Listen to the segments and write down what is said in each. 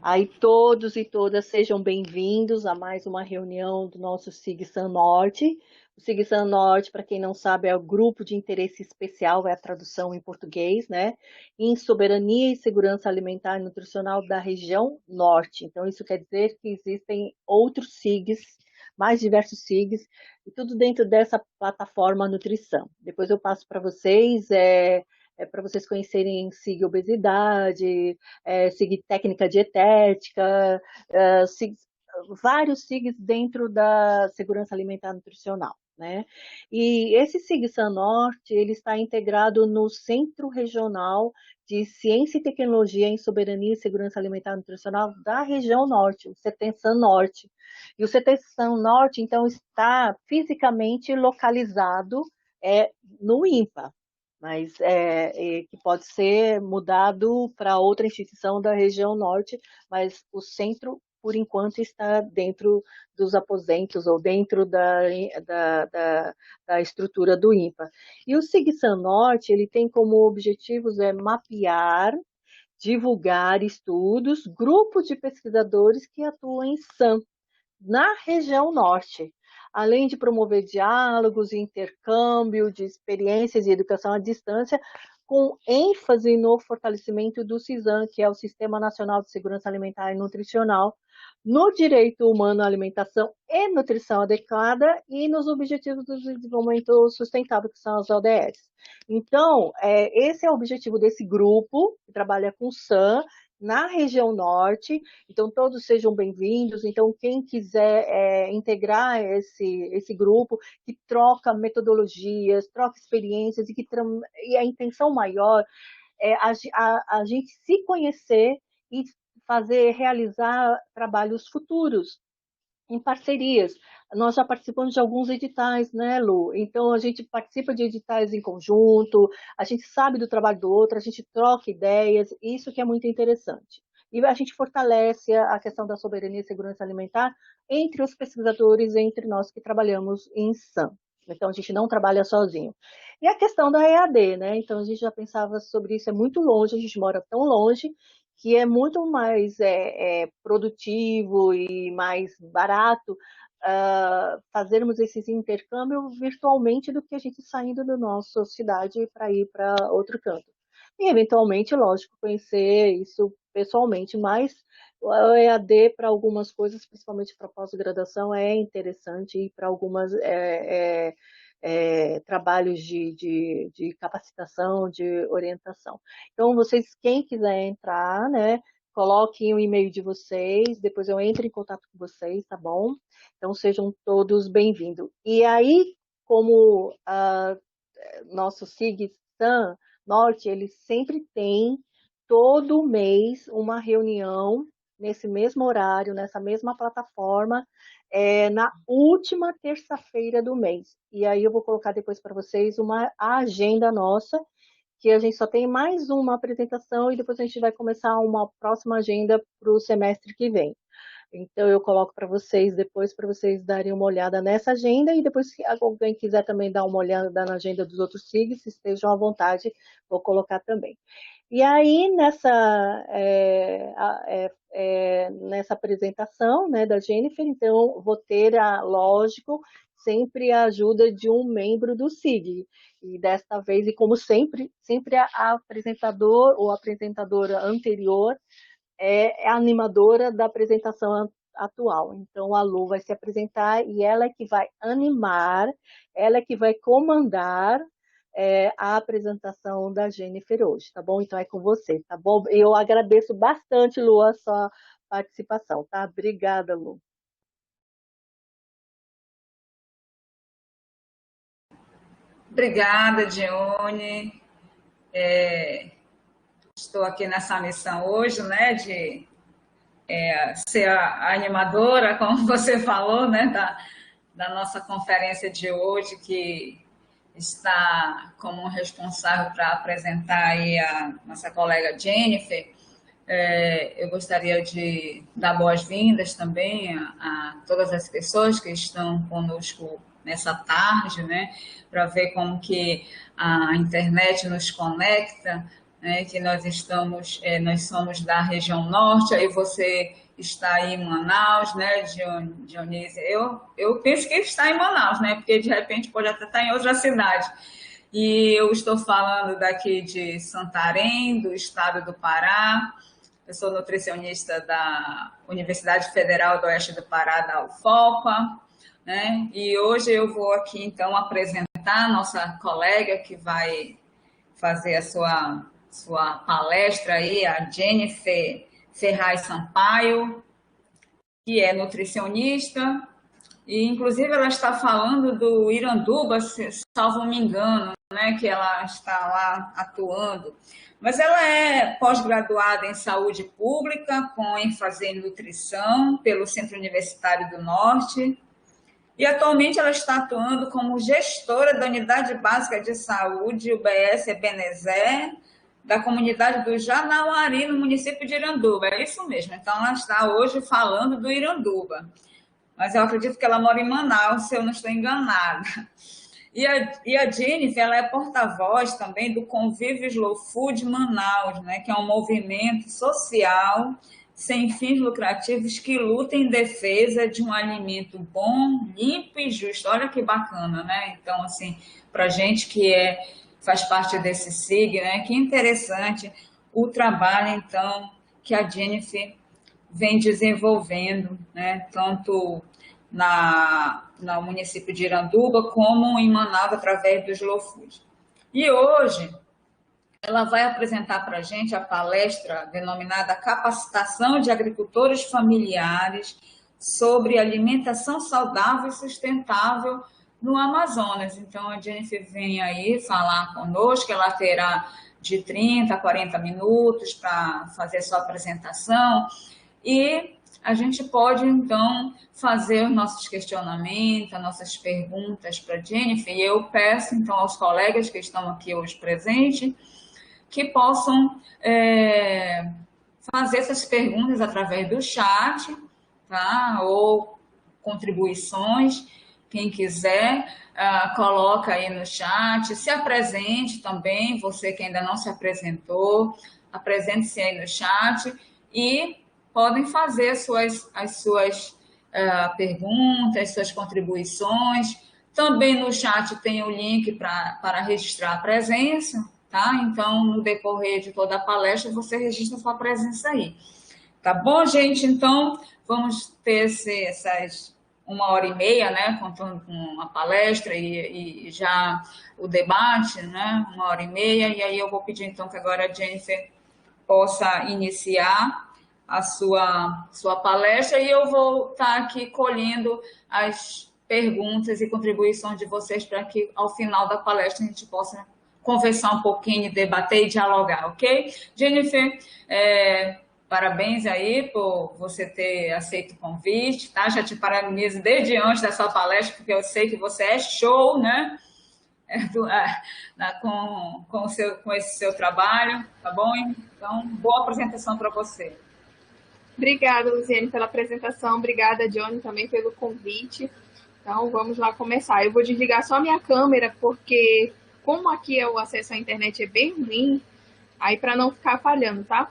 Aí todos e todas sejam bem-vindos a mais uma reunião do nosso SIG-SAN Norte. O SIG-SAN Norte, para quem não sabe, é o Grupo de Interesse Especial, é a tradução em português, né? Em Soberania e Segurança Alimentar e Nutricional da região Norte. Então, isso quer dizer que existem outros SIGs, mais diversos SIGs, e tudo dentro dessa plataforma nutrição. Depois eu passo para vocês, para vocês conhecerem SIG Obesidade, SIG Técnica Dietética, vários SIGs dentro da segurança alimentar e nutricional. Né? E esse SIG-SAN Norte, ele está integrado no Centro Regional de Ciência e Tecnologia em Soberania e Segurança Alimentar e Nutricional da região Norte, o CETENSAN Norte. E o CETENSAN Norte, então, está fisicamente localizado no INPA, mas que pode ser mudado para outra instituição da região norte, mas o centro, por enquanto, está dentro dos aposentos ou dentro da estrutura do INPA. E o SIG-SAN Norte, ele tem como objetivos mapear, divulgar estudos, grupos de pesquisadores que atuam em SAN, na região norte, além de promover diálogos e intercâmbio de experiências e educação à distância, com ênfase no fortalecimento do CISAM, que é o Sistema Nacional de Segurança Alimentar e Nutricional, no direito humano à alimentação e nutrição adequada e nos Objetivos do Desenvolvimento Sustentável, que são as ODS. Então, esse é o objetivo desse grupo, que trabalha com SAM, na região norte. Então todos sejam bem-vindos. Então quem quiser integrar esse grupo, que troca metodologias, troca experiências, e a intenção maior é a gente se conhecer e realizar trabalhos futuros em parcerias. Nós já participamos de alguns editais, né, Lu? Então, a gente participa de editais em conjunto, a gente sabe do trabalho do outro, a gente troca ideias, isso que é muito interessante. E a gente fortalece a questão da soberania e segurança alimentar entre os pesquisadores, entre nós que trabalhamos em SAM. Então, a gente não trabalha sozinho. E a questão da EAD, né? Então, a gente já pensava sobre isso, é muito longe, a gente mora tão longe, que é muito mais produtivo e mais barato fazermos esses intercâmbios virtualmente do que a gente saindo da nossa cidade para ir para outro canto. E, eventualmente, lógico, conhecer isso pessoalmente, mas o EAD para algumas coisas, principalmente para pós-graduação, é interessante e para algumas trabalhos de capacitação, de orientação. Então, vocês, quem quiser entrar, né, coloquem o e-mail de vocês, depois eu entro em contato com vocês, tá bom? Então, sejam todos bem-vindos. E aí, como nosso SIG-SAN Norte, ele sempre tem, todo mês, uma reunião nesse mesmo horário, nessa mesma plataforma, na última terça-feira do mês. E aí eu vou colocar depois para vocês a agenda nossa, que a gente só tem mais uma apresentação e depois a gente vai começar uma próxima agenda para o semestre que vem. Então eu coloco para vocês depois, para vocês darem uma olhada nessa agenda, e depois, se alguém quiser também dar uma olhada na agenda dos outros SIGs, estejam à vontade, vou colocar também. E aí, nessa apresentação, né, da Jennifer, então, vou ter, lógico, sempre a ajuda de um membro do SIG. E desta vez, e como sempre, a apresentador ou apresentadora anterior é a animadora da apresentação atual. Então, a Lu vai se apresentar e ela é que vai animar, ela é que vai comandar a apresentação da Jennifer hoje, tá bom? Então, é com você, tá bom? Eu agradeço bastante, Lu, a sua participação, tá? Obrigada, Lu. Obrigada, Dione. Estou aqui nessa missão hoje, né, de ser a animadora, como você falou, né, da nossa conferência de hoje, que está como responsável para apresentar aí a nossa colega Jennifer. Eu gostaria de dar boas-vindas também a todas as pessoas que estão conosco nessa tarde, né, para ver como que a internet nos conecta né, que nós somos da região norte, aí você está aí em Manaus, né, Dionísio? Eu penso que está em Manaus, né, porque de repente pode até estar em outra cidade. E eu estou falando daqui de Santarém, do estado do Pará. Eu sou nutricionista da Universidade Federal do Oeste do Pará, da UFOPA, né? E hoje eu vou aqui então apresentar a nossa colega que vai fazer a sua palestra aí, a Jennifer Ferraz Sampaio, que é nutricionista, e inclusive ela está falando do Iranduba, se salvo me engano, né, que ela está lá atuando. Mas ela é pós-graduada em saúde pública, com ênfase em nutrição, pelo Centro Universitário do Norte, e atualmente ela está atuando como gestora da Unidade Básica de Saúde, UBS Ebenezer, da comunidade do Janauari, no município de Iranduba. É isso mesmo. Então, ela está hoje falando do Iranduba. Mas eu acredito que ela mora em Manaus, se eu não estou enganada. E a Jennifer, ela é porta-voz também do Convívio Slow Food Manaus, né, que é um movimento social sem fins lucrativos que luta em defesa de um alimento bom, limpo e justo. Olha que bacana, né? Então, assim, para gente que faz parte desse SIG, né, que interessante o trabalho, então, que a Jennifer vem desenvolvendo, né, tanto no município de Iranduba como em Manaus, através do Slow Food. E hoje ela vai apresentar para a gente a palestra denominada Capacitação de Agricultores Familiares sobre Alimentação Saudável e Sustentável no Amazonas. Então, a Jennifer vem aí falar conosco, ela terá de 30 a 40 minutos para fazer sua apresentação e a gente pode, então, fazer os nossos questionamentos, as nossas perguntas para a Jennifer, e eu peço, então, aos colegas que estão aqui hoje presentes, que possam fazer essas perguntas através do chat, tá? Ou contribuições, quem quiser, coloca aí no chat, se apresente também, você que ainda não se apresentou, apresente-se aí no chat e podem fazer as suas perguntas, suas contribuições. Também no chat tem o link para registrar a presença, tá? Então, no decorrer de toda a palestra, você registra a sua presença aí. Tá bom, gente? Então, vamos ter essas 1h30, né? Contando com a palestra e já o debate, né? 1h30. E aí eu vou pedir, então, que agora a Jennifer possa iniciar a sua palestra e eu vou estar aqui colhendo as perguntas e contribuições de vocês para que, ao final da palestra, a gente possa conversar um pouquinho, debater e dialogar, ok? Jennifer, parabéns aí por você ter aceito o convite, tá? Já te parabenizo desde antes da sua palestra, porque eu sei que você é show, né? Com esse seu trabalho, tá bom? Então, boa apresentação para você. Obrigada, Luziane, pela apresentação. Obrigada, Johnny, também pelo convite. Então, vamos lá começar. Eu vou desligar só a minha câmera, porque como aqui o acesso à internet é bem ruim, aí para não ficar falhando, tá?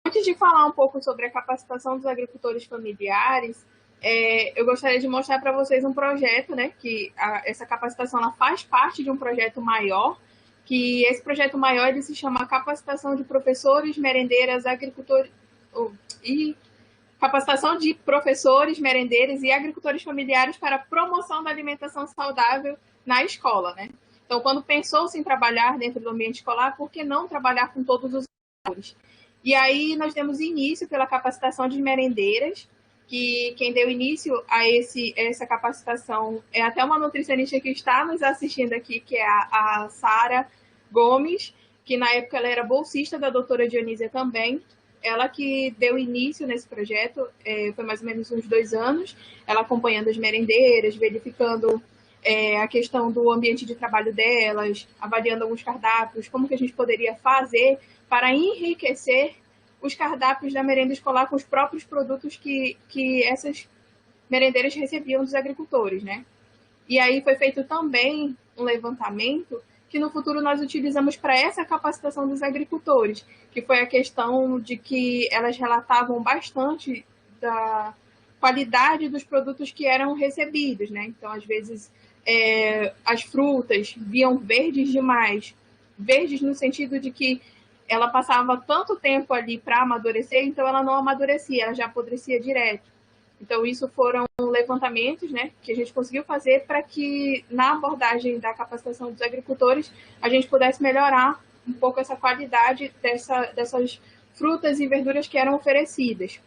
Antes de falar um pouco sobre a capacitação dos agricultores familiares, eu gostaria de mostrar para vocês um projeto, né? Que essa capacitação ela faz parte de um projeto maior, que esse projeto maior ele se chama Capacitação de Professores, Merendeiras, Agricultores e Capacitação de Professores, Merendeiros e Agricultores Familiares para a Promoção da Alimentação Saudável na Escola, né? Então, quando pensou-se em trabalhar dentro do ambiente escolar, por que não trabalhar com todos os agricultores? E aí nós demos início pela capacitação de merendeiras, que quem deu início a essa capacitação é até uma nutricionista que está nos assistindo aqui, que é a Sara Gomes, que na época ela era bolsista da doutora Dionísia também. Ela que deu início nesse projeto, foi mais ou menos uns 2 anos, ela acompanhando as merendeiras, verificando a questão do ambiente de trabalho delas, avaliando alguns cardápios, como que a gente poderia fazer para enriquecer os cardápios da merenda escolar com os próprios produtos que essas merendeiras recebiam dos agricultores, né? E aí foi feito também um levantamento que no futuro nós utilizamos para essa capacitação dos agricultores, que foi a questão de que elas relatavam bastante da qualidade dos produtos que eram recebidos, né? Então, às vezes, as frutas viam verdes demais, verdes no sentido de que ela passava tanto tempo ali para amadurecer, então ela não amadurecia, ela já apodrecia direto. Então, isso foram levantamentos, né, que a gente conseguiu fazer para que, na abordagem da capacitação dos agricultores, a gente pudesse melhorar um pouco essa qualidade dessas frutas e verduras que eram oferecidas.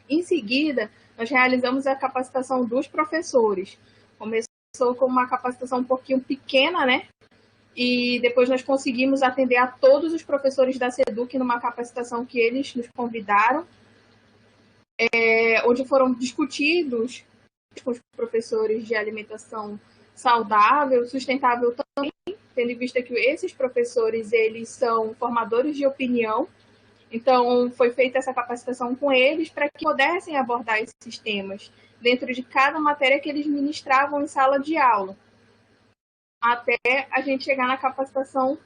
Em seguida, nós realizamos a capacitação dos professores. Começou com uma capacitação um pouquinho pequena, né? E depois nós conseguimos atender a todos os professores da SEDUC numa capacitação que eles nos convidaram, onde foram discutidos com os professores de alimentação saudável, sustentável também, tendo em vista que esses professores, eles são formadores de opinião. Então, foi feita essa capacitação com eles para que pudessem abordar esses temas dentro de cada matéria que eles ministravam em sala de aula, até a gente chegar na capacitação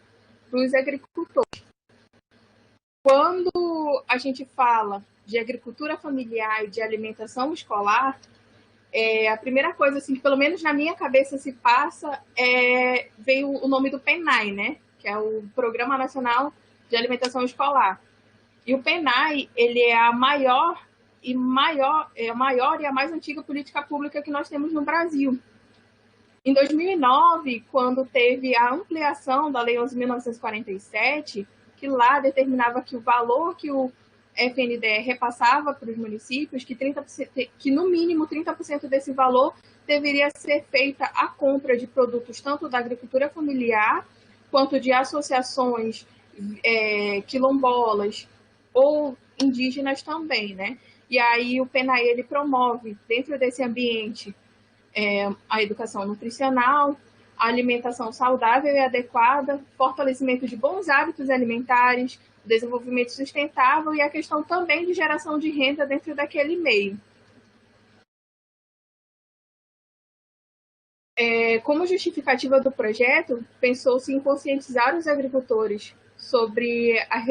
dos agricultores. Quando a gente fala de agricultura familiar e de alimentação escolar, a primeira coisa, assim, que pelo menos na minha cabeça se passa, veio o nome do PENAI, né? Que é o Programa Nacional de Alimentação Escolar. E o PENAI, ele é a maior e a mais antiga política pública que nós temos no Brasil. Em 2009, quando teve a ampliação da Lei 11.947, que lá determinava que o valor que o FNDE repassava para os municípios, que no mínimo 30% desse valor deveria ser feita a compra de produtos tanto da agricultura familiar, quanto de associações quilombolas ou indígenas também, né? E aí o PENAI, ele promove, dentro desse ambiente, a educação nutricional, a alimentação saudável e adequada, fortalecimento de bons hábitos alimentares, desenvolvimento sustentável e a questão também de geração de renda dentro daquele meio. Como justificativa do projeto, pensou-se em conscientizar os agricultores sobre a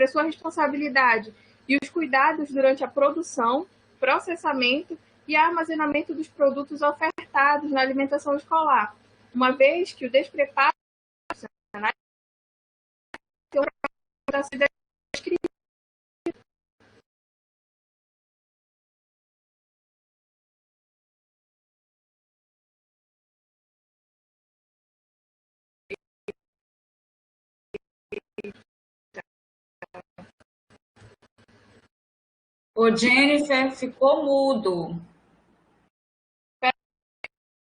sua responsabilidade e os cuidados durante a produção, processamento e armazenamento dos produtos ofertados na alimentação escolar, uma vez que o despreparo da cidade. O Jennifer ficou mudo.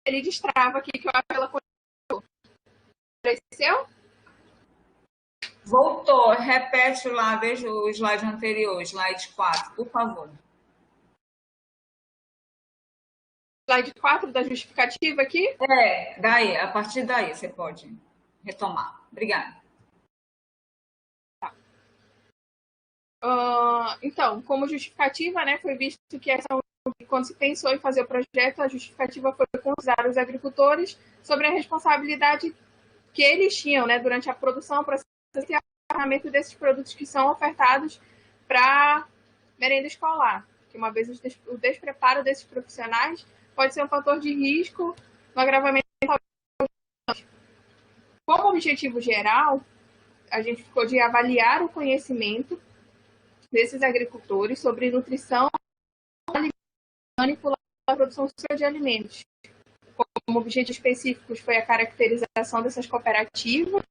Ele destrava aqui que eu acho que ela apareceu. Voltou, repete lá, veja o slide anterior, slide 4, por favor. Slide 4 da justificativa aqui? Daí, a partir daí você pode retomar. Obrigada. Então, como justificativa, né, foi visto que quando se pensou em fazer o projeto, a justificativa foi conscientizar os agricultores sobre a responsabilidade que eles tinham, né, durante a produção, processo e armazenamento desses produtos que são ofertados para merenda escolar. Que uma vez o despreparo desses profissionais pode ser um fator de risco no agravamento da saúde. Como objetivo geral, a gente ficou de avaliar o conhecimento desses agricultores sobre nutrição e manipulação da produção de alimentos. Como objetivos específicos foi a caracterização dessas cooperativas.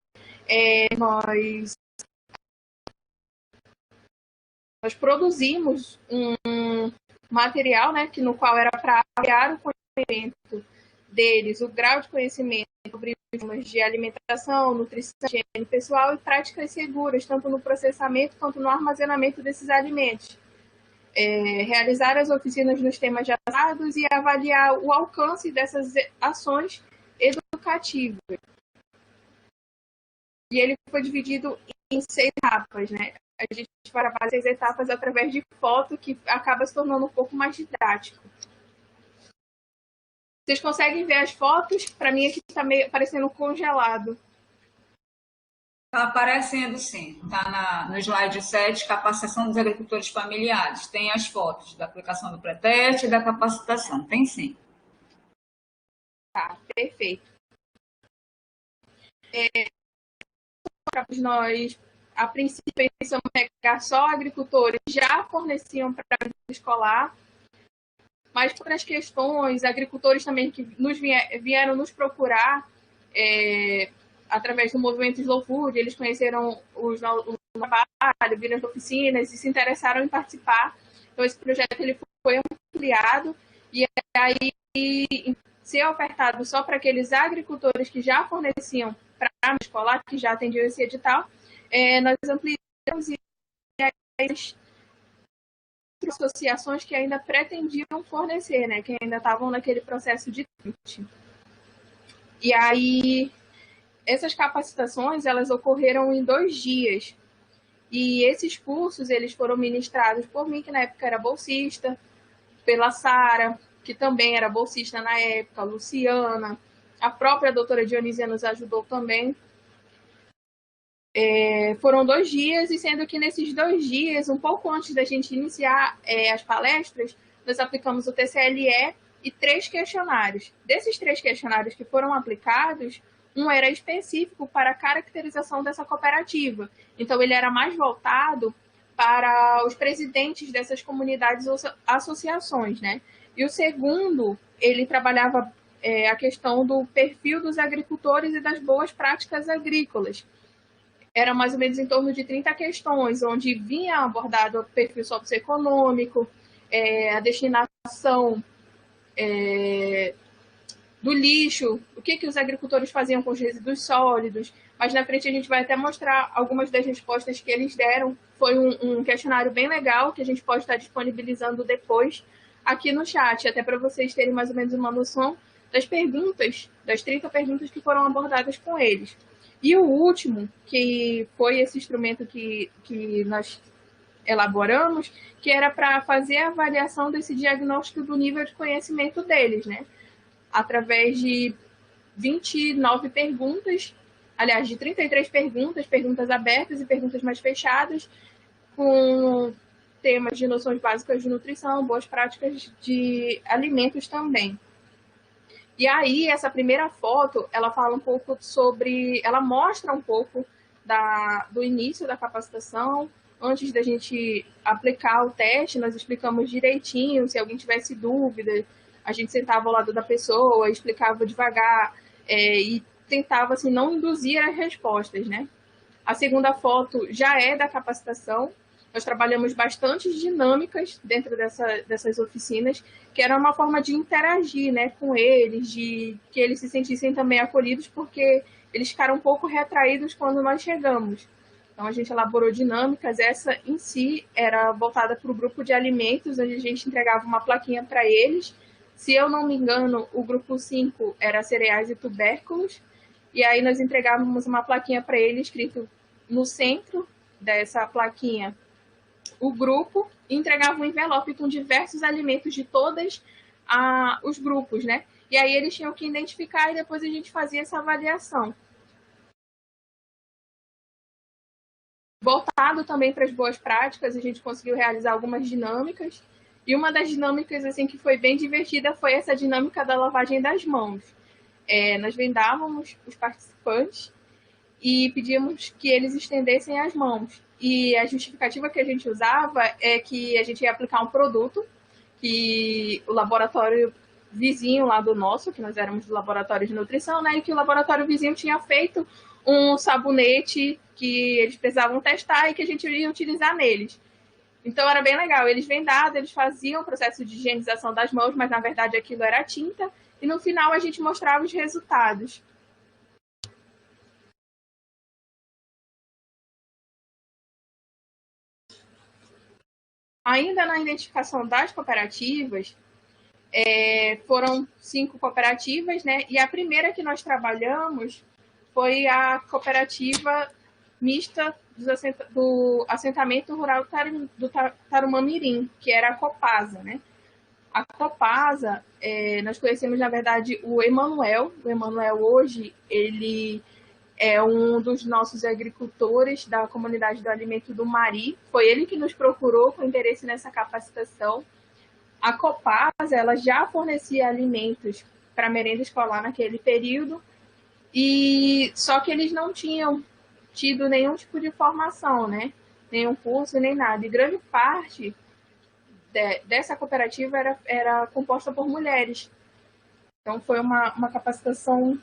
Nós produzimos um material, né, no qual era para avaliar o conhecimento deles, o grau de conhecimento sobre temas de alimentação, nutrição, higiene pessoal e práticas seguras, tanto no processamento quanto no armazenamento desses alimentos. Realizar as oficinas nos temas já tratados e avaliar o alcance dessas ações educativas. E ele foi dividido em 6 etapas, né? A gente vai gravar 6 etapas através de foto, que acaba se tornando um pouco mais didático. Vocês conseguem ver as fotos? Para mim aqui está meio parecendo congelado. Está aparecendo, sim. Está no slide 7, capacitação dos agricultores familiares. Tem as fotos da aplicação do pré-teste e da capacitação. Tem sim. Tá, perfeito. Nós, a princípio, pensamos em pegar só agricultores que já forneciam para a escolar, mas por as questões, agricultores também que vieram nos procurar através do movimento Slow Food, eles conheceram o trabalho, viram as oficinas e se interessaram em participar. Então, esse projeto ele foi ampliado e aí ser ofertado só para aqueles agricultores que já forneciam para a escolar, que já atendiam esse edital, nós ampliamos e as associações que ainda pretendiam fornecer, né, que ainda estavam naquele processo de trâmite. E aí, essas capacitações, elas ocorreram em 2 dias. E esses cursos, eles foram ministrados por mim, que na época era bolsista, pela Sara, que também era bolsista na época, a Luciana, a própria doutora Dionísia nos ajudou também. Foram 2 dias, e sendo que nesses 2 dias, um pouco antes da gente iniciar as palestras, nós aplicamos o TCLE e 3 questionários. Desses 3 questionários que foram aplicados, um era específico para a caracterização dessa cooperativa. Então, ele era mais voltado para os presidentes dessas comunidades ou associações, né? E o segundo, ele trabalhava a questão do perfil dos agricultores e das boas práticas agrícolas. Era mais ou menos em torno de 30 questões, onde vinha abordado o perfil socioeconômico, a destinação do lixo, o que os agricultores faziam com os resíduos sólidos. Mas na frente a gente vai até mostrar algumas das respostas que eles deram. Foi um questionário bem legal, que a gente pode estar disponibilizando depois aqui no chat, até para vocês terem mais ou menos uma noção das perguntas, das 30 perguntas que foram abordadas com eles. E o último, que foi esse instrumento que nós elaboramos, que era para fazer a avaliação desse diagnóstico do nível de conhecimento deles, né? Através de 29 perguntas, aliás, de 33 perguntas, perguntas abertas e perguntas mais fechadas, com temas de noções básicas de nutrição, boas práticas de alimentos também. E aí, essa primeira foto, ela fala um pouco sobre, ela mostra um pouco do início da capacitação. Antes da gente aplicar o teste, nós explicamos direitinho, se alguém tivesse dúvida, a gente sentava ao lado da pessoa, explicava devagar e tentava, assim, não induzir as respostas, né? A segunda foto já é da capacitação. Nós trabalhamos bastante dinâmicas dentro dessas oficinas, que era uma forma de interagir, né, com eles, de que eles se sentissem também acolhidos, porque eles ficaram um pouco retraídos quando nós chegamos. Então, a gente elaborou dinâmicas. Essa, em si, era voltada para o grupo de alimentos, onde a gente entregava uma plaquinha para eles. Se eu não me engano, o grupo 5 era cereais e tubérculos, e aí nós entregávamos uma plaquinha para eles, escrito no centro dessa plaquinha o grupo, e entregava um envelope com diversos alimentos de todos os grupos, né? E aí eles tinham que identificar e depois a gente fazia essa avaliação. Voltado também para as boas práticas, a gente conseguiu realizar algumas dinâmicas. E uma das dinâmicas assim, que foi bem divertida foi essa dinâmica da lavagem das mãos. Nós vendávamos os participantes e pedíamos que eles estendessem as mãos. E a justificativa que a gente usava é que a gente ia aplicar um produto que o laboratório vizinho lá do nosso, que nós éramos do laboratório de nutrição, né, e que o laboratório vizinho tinha feito um sabonete que eles precisavam testar e que a gente ia utilizar neles. Então era bem legal. Eles vendados, eles faziam o processo de higienização das mãos, mas na verdade aquilo era tinta, e no final a gente mostrava os resultados. Ainda na identificação das cooperativas, foram 5 cooperativas, né? E a primeira que nós trabalhamos foi a cooperativa mista do assentamento rural do Tarumã Mirim, que era a Copasa, né? A Copasa, nós conhecemos, na verdade, o Emanuel. O Emanuel, hoje, ele é um dos nossos agricultores da comunidade do alimento do Mari. Foi ele que nos procurou com interesse nessa capacitação. A Copasa, ela já fornecia alimentos para merenda escolar naquele período, e só que eles não tinham tido nenhum tipo de formação, né? Nenhum curso, nem nada. E grande parte dessa cooperativa era composta por mulheres. Então, foi uma capacitação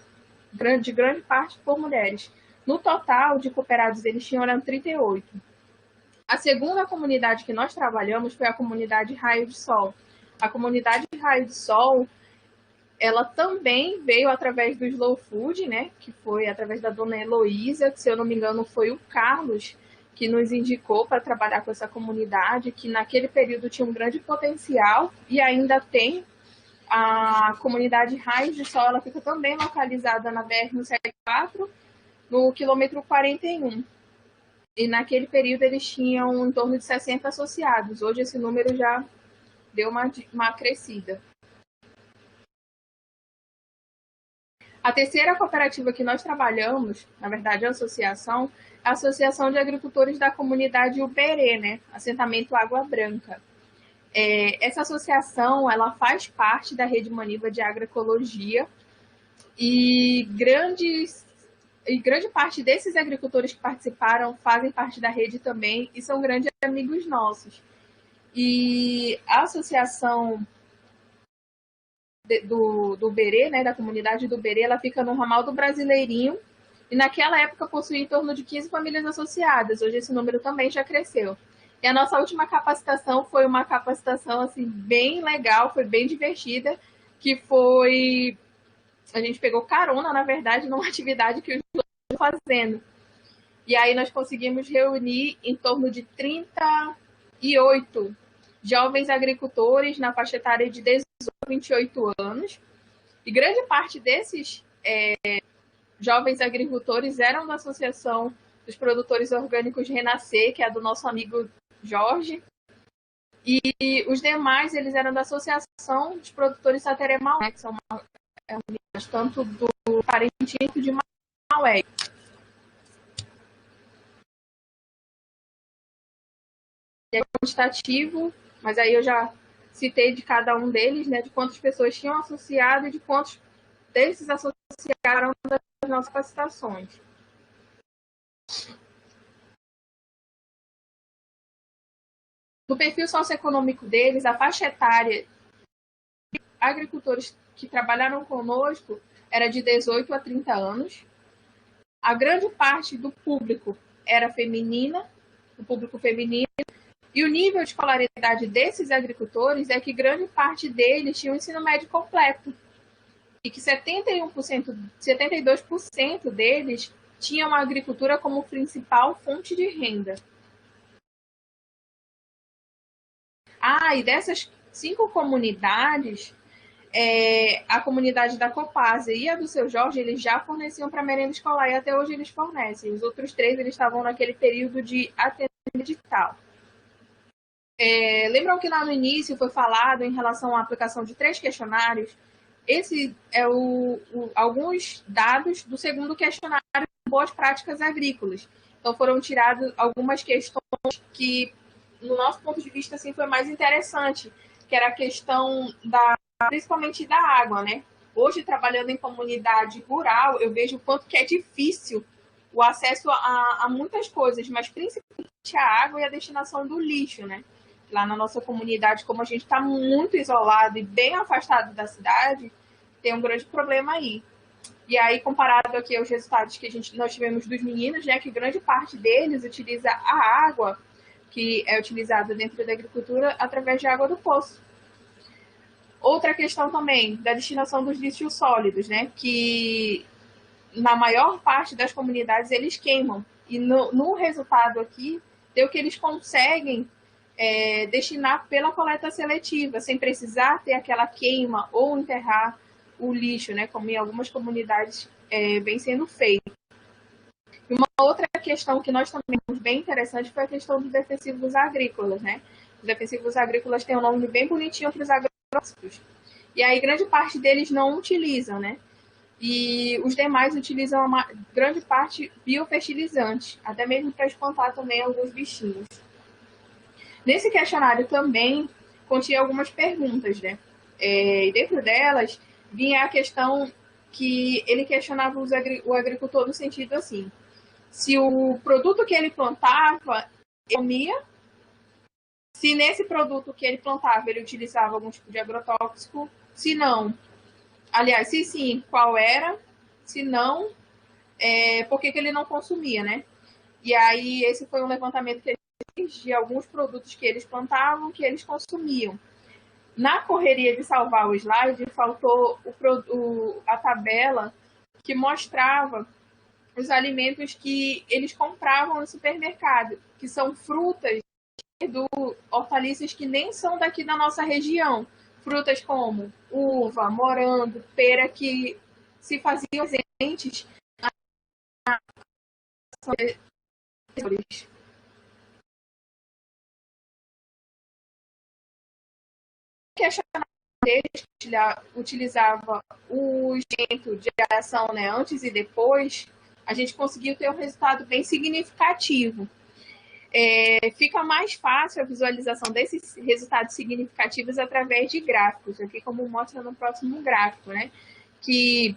de grande parte por mulheres. No total de cooperados, eles eram 38. A segunda comunidade que nós trabalhamos foi a comunidade Raio de Sol. A comunidade Raio de Sol, ela também veio através do Slow Food, né? Que foi através da dona Heloísa, que, se eu não me engano, foi o Carlos que nos indicou para trabalhar com essa comunidade, que naquele período tinha um grande potencial e ainda tem. A comunidade Raio de Sol, ela fica também localizada na BR-174, no quilômetro 41. E naquele período eles tinham em torno de 60 associados. Hoje esse número já deu uma crescida. A terceira cooperativa que nós trabalhamos, na verdade a associação, é a Associação de Agricultores da Comunidade Uberê, né? Assentamento Água Branca. Essa associação, ela faz parte da Rede Maniva de Agroecologia, e grande parte desses agricultores que participaram fazem parte da rede também e são grandes amigos nossos. E a associação do Uberê, né, da comunidade do Uberê, ela fica no ramal do Brasileirinho, e naquela época possuía em torno de 15 famílias associadas. Hoje esse número também já cresceu. E a nossa última capacitação foi uma capacitação assim, bem legal, foi bem divertida, que foi... A gente pegou carona, na verdade, numa atividade que eu estou fazendo. E aí nós conseguimos reunir em torno de 38 jovens agricultores na faixa etária de 18 a 28 anos. E grande parte desses jovens agricultores eram da Associação dos Produtores Orgânicos Renascer, que é do nosso amigo Jorge, e os demais eles eram da Associação dos Produtores Sateré-Maué, né, que são unidades tanto do Parintins de Maué. É quantitativo, mas aí eu já citei de cada um deles, né, de quantas pessoas tinham associado e de quantos desses associaram das nossas capacitações. No perfil socioeconômico deles, a faixa etária de agricultores que trabalharam conosco era de 18 a 30 anos. A grande parte do público era feminina, o público feminino, e o nível de escolaridade desses agricultores é que grande parte deles tinha um ensino médio completo, e que 72% deles tinham a agricultura como principal fonte de renda. E dessas 5 comunidades, a comunidade da Copasa e a do seu Jorge, eles já forneciam para merenda escolar, e até hoje eles fornecem. Os outros 3, eles estavam naquele período de atendimento digital. Lembram que lá no início foi falado em relação à aplicação de 3 questionários? Esse é alguns dados do segundo questionário de boas práticas agrícolas. Então foram tiradas algumas questões que, no nosso ponto de vista, assim, foi mais interessante, que era a questão principalmente da água, né? Hoje, trabalhando em comunidade rural, eu vejo o quanto que é difícil o acesso a muitas coisas, mas principalmente a água e a destinação do lixo, né? Lá na nossa comunidade, como a gente está muito isolado e bem afastado da cidade, tem um grande problema aí. E aí, comparado aqui aos resultados que nós tivemos dos meninos, né, que grande parte deles utiliza a água que é utilizada dentro da agricultura através de água do poço. Outra questão também, da destinação dos lixos sólidos, né, que na maior parte das comunidades eles queimam. E no resultado aqui, deu que eles conseguem destinar pela coleta seletiva, sem precisar ter aquela queima ou enterrar o lixo, né, como em algumas comunidades vem sendo feito. E uma outra questão que nós também vimos bem interessante foi a questão dos defensivos agrícolas, né? Os defensivos agrícolas têm um nome bem bonitinho para os agricultores, agrotóxicos. E aí grande parte deles não utilizam, né? E os demais utilizam uma grande parte biofertilizante, até mesmo para espantar também alguns bichinhos. Nesse questionário também continha algumas perguntas, né? E dentro delas vinha a questão que ele questionava o agricultor no sentido assim: se o produto que ele plantava comia, se nesse produto que ele plantava ele utilizava algum tipo de agrotóxico, se não, aliás, se sim, qual era, se não, por que ele não consumia, né? E aí esse foi um levantamento que ele fez de alguns produtos que eles plantavam, que eles consumiam. Na correria de salvar o slide, faltou a tabela que mostrava os alimentos que eles compravam no supermercado, que são frutas, hortaliças que nem são daqui da nossa região. Frutas como uva, morango, pera, que se faziam presentes na questionário deles utilizava o jeito de ação, né, antes e depois, a gente conseguiu ter um resultado bem significativo. Fica mais fácil a visualização desses resultados significativos através de gráficos, aqui como mostra no próximo gráfico, né? Que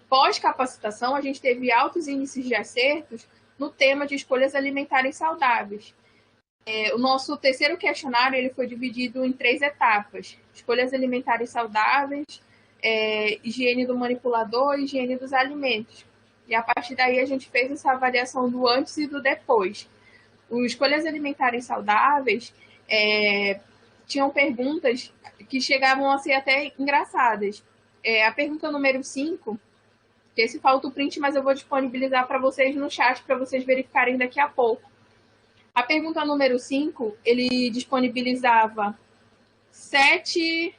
pós-capacitação a gente teve altos índices de acertos no tema de escolhas alimentares saudáveis. O nosso terceiro questionário ele foi dividido em 3 etapas: escolhas alimentares saudáveis, higiene do manipulador e higiene dos alimentos. E a partir daí a gente fez essa avaliação do antes e do depois. Os escolhas alimentares saudáveis tinham perguntas que chegavam a ser até engraçadas. A pergunta número 5, que esse falta o print, mas eu vou disponibilizar para vocês no chat para vocês verificarem daqui a pouco. A pergunta número 5, ele disponibilizava 7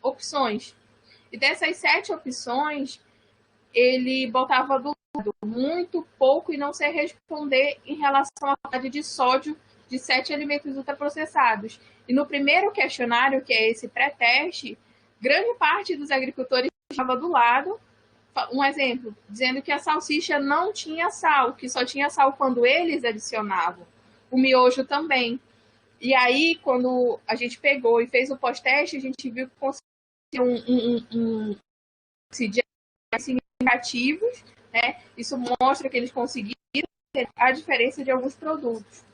opções. E dessas 7 opções, ele botava do lado muito pouco e não sei responder em relação à quantidade de sódio de 7 alimentos ultraprocessados. E no primeiro questionário, que é esse pré-teste, grande parte dos agricultores estava do lado. Um exemplo, dizendo que a salsicha não tinha sal, que só tinha sal quando eles adicionavam. O miojo também. E aí, quando a gente pegou e fez o pós-teste, a gente viu que conseguiu significativos, né? Isso mostra que eles conseguiram a diferença de alguns produtos.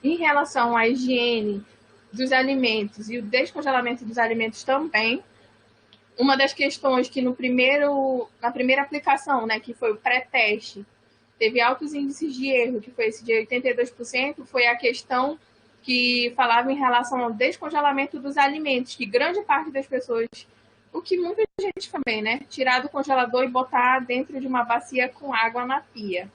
Em relação à higiene dos alimentos e o descongelamento dos alimentos também, uma das questões que na primeira aplicação, né, que foi o pré-teste, teve altos índices de erro, que foi esse de 82%, foi a questão que falava em relação ao descongelamento dos alimentos, que grande parte das pessoas, o que muita gente também, né, tirar do congelador e botar dentro de uma bacia com água na pia.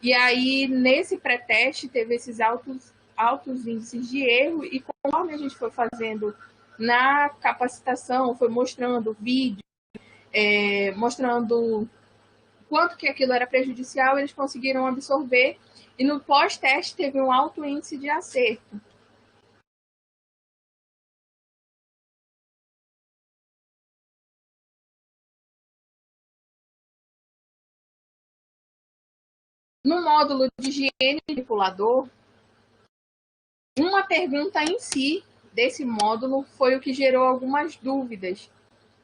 E aí, nesse pré-teste, teve esses altos índices de erro, e conforme a gente foi fazendo na capacitação, foi mostrando vídeo, mostrando quanto que aquilo era prejudicial, eles conseguiram absorver, e no pós-teste teve um alto índice de acerto. No módulo de higiene do manipulador, uma pergunta em si desse módulo foi o que gerou algumas dúvidas,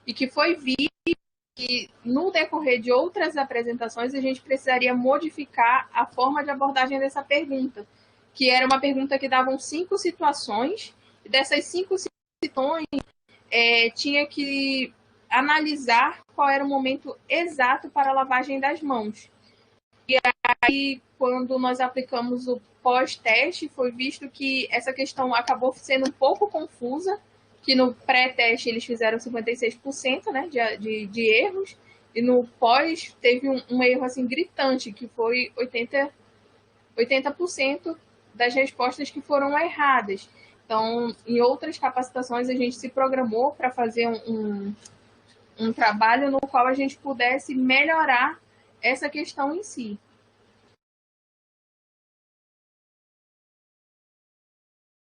e que foi visto que no decorrer de outras apresentações a gente precisaria modificar a forma de abordagem dessa pergunta, que era uma pergunta que davam 5 situações, e dessas 5 situações tinha que analisar qual era o momento exato para a lavagem das mãos. E aí, quando nós aplicamos o pós-teste, foi visto que essa questão acabou sendo um pouco confusa, que no pré-teste eles fizeram 56%, né, de erros, e no pós teve um erro assim, gritante, que foi 80% das respostas que foram erradas. Então, em outras capacitações, a gente se programou para fazer um trabalho no qual a gente pudesse melhorar essa questão em si.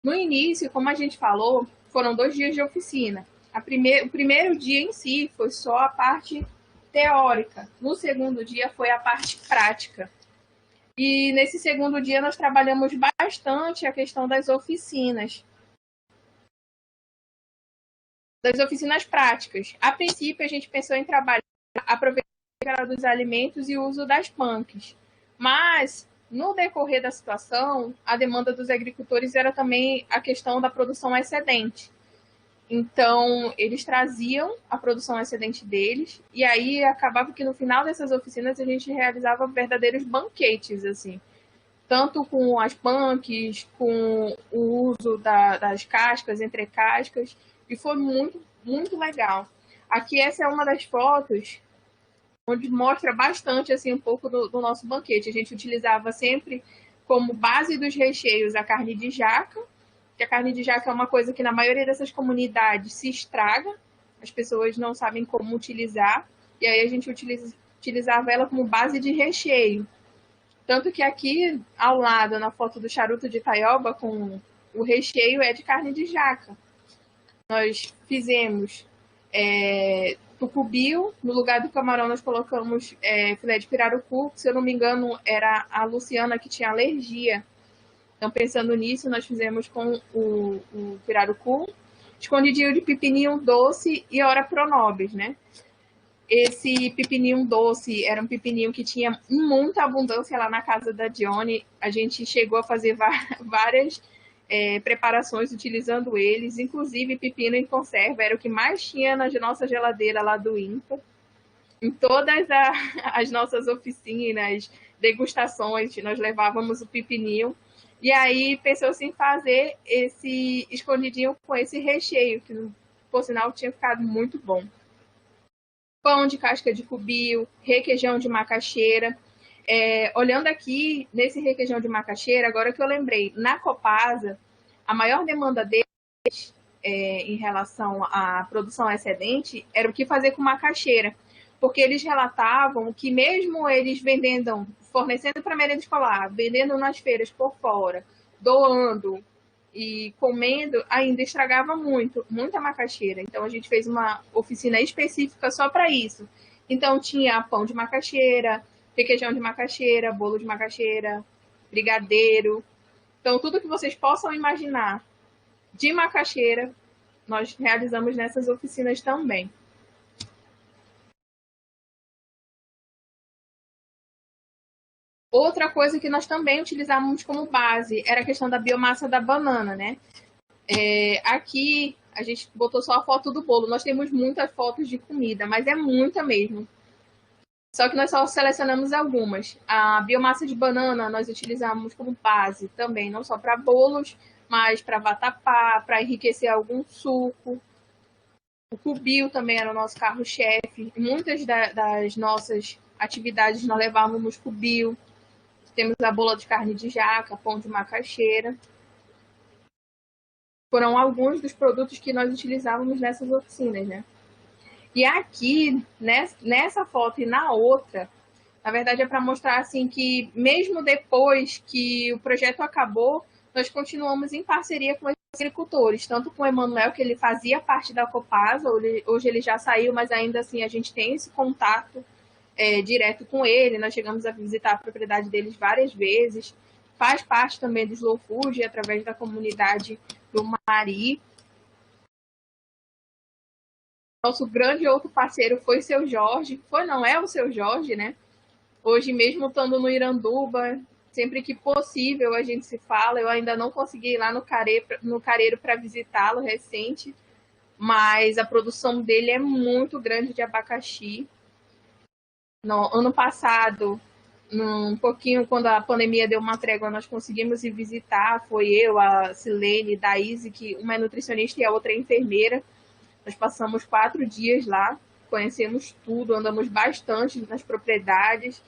No início, como a gente falou, foram 2 dias de oficina. O primeiro dia em si foi só a parte teórica. No segundo dia foi a parte prática. E nesse segundo dia nós trabalhamos bastante a questão das oficinas. Das oficinas práticas. A princípio, a gente pensou em trabalhar a aproveitamento dos alimentos e o uso das punks. Mas, no decorrer da situação, a demanda dos agricultores era também a questão da produção excedente. Então, eles traziam a produção excedente deles, e aí acabava que no final dessas oficinas a gente realizava verdadeiros banquetes, assim. Tanto com as punks, com o uso das cascas, entre cascas, e foi muito, muito legal. Aqui essa é uma das fotos onde mostra bastante assim, um pouco do nosso banquete. A gente utilizava sempre como base dos recheios a carne de jaca, que a carne de jaca é uma coisa que na maioria dessas comunidades se estraga, as pessoas não sabem como utilizar, e aí a gente utilizava ela como base de recheio. Tanto que aqui, ao lado, na foto do charuto de taioba, com o recheio é de carne de jaca. Nós fizemos tucubiu, no lugar do camarão nós colocamos filé de pirarucu, se eu não me engano era a Luciana que tinha alergia. Então, pensando nisso, nós fizemos com o pirarucu, escondidinho de pepininho doce e ora pronobis, né? Esse pepininho doce era um pepininho que tinha muita abundância lá na casa da Dione. A gente chegou a fazer várias preparações utilizando eles, inclusive pepino em conserva, era o que mais tinha na nossa geladeira lá do INPA. Em todas as nossas oficinas, degustações, nós levávamos o pepininho. E aí pensou-se em fazer esse escondidinho com esse recheio, que por sinal tinha ficado muito bom. Pão de casca de cubio, requeijão de macaxeira. Olhando aqui nesse requeijão de macaxeira, agora que eu lembrei, na Copasa, a maior demanda deles em relação à produção excedente era o que fazer com macaxeira, porque eles relatavam que mesmo eles vendendo, fornecendo para merenda escolar, vendendo nas feiras por fora, doando e comendo, ainda estragava muita macaxeira. Então a gente fez uma oficina específica só para isso. Então tinha pão de macaxeira, requeijão de macaxeira, bolo de macaxeira, brigadeiro. Então, tudo que vocês possam imaginar de macaxeira, nós realizamos nessas oficinas também. Outra coisa que nós também utilizávamos como base era a questão da biomassa da banana, né? Aqui a gente botou só a foto do bolo. Nós temos muitas fotos de comida, mas é muita mesmo. Só que nós só selecionamos algumas. A biomassa de banana nós utilizamos como base também, não só para bolos, mas para vatapá, para enriquecer algum suco. O cubio também era o nosso carro-chefe. Muitas das nossas atividades nós levávamos cubio. Temos a bola de carne de jaca, pão de macaxeira. Foram alguns dos produtos que nós utilizávamos nessas oficinas, né? E aqui, nessa foto e na outra, na verdade é para mostrar assim que mesmo depois que o projeto acabou, nós continuamos em parceria com os agricultores, tanto com o Emanuel, que ele fazia parte da Copasa, hoje ele já saiu, mas ainda assim a gente tem esse contato direto com ele, nós chegamos a visitar a propriedade deles várias vezes, faz parte também do Slow Food, através da comunidade do Mari. Nosso grande outro parceiro foi seu Jorge, é o seu Jorge, né? Hoje mesmo estando no Iranduba, sempre que possível a gente se fala. Eu ainda não consegui ir lá no Careiro para visitá-lo recente, mas a produção dele é muito grande de abacaxi. No ano passado, um pouquinho, quando a pandemia deu uma trégua, nós conseguimos ir visitar. Foi eu, a Silene, Daíse, que uma é nutricionista e a outra é enfermeira. Nós passamos 4 dias lá, conhecemos tudo, andamos bastante nas propriedades.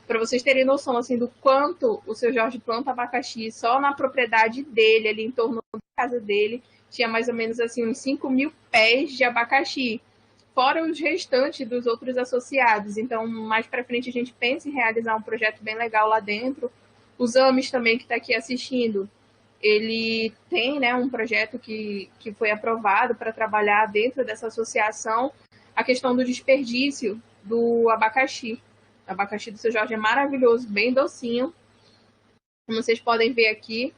Para vocês terem noção assim, do quanto o seu Jorge planta abacaxi, só na propriedade dele, ali em torno da casa dele, tinha mais ou menos assim, uns 5.000 pés de abacaxi. fora os restantes dos outros associados. Então, mais para frente, a gente pensa em realizar um projeto bem legal lá dentro. O Zames também, que está aqui assistindo, ele tem, né, um projeto que foi aprovado para trabalhar dentro dessa associação a questão do desperdício do abacaxi. O abacaxi do seu Jorge é maravilhoso, bem docinho. Como vocês podem ver aqui,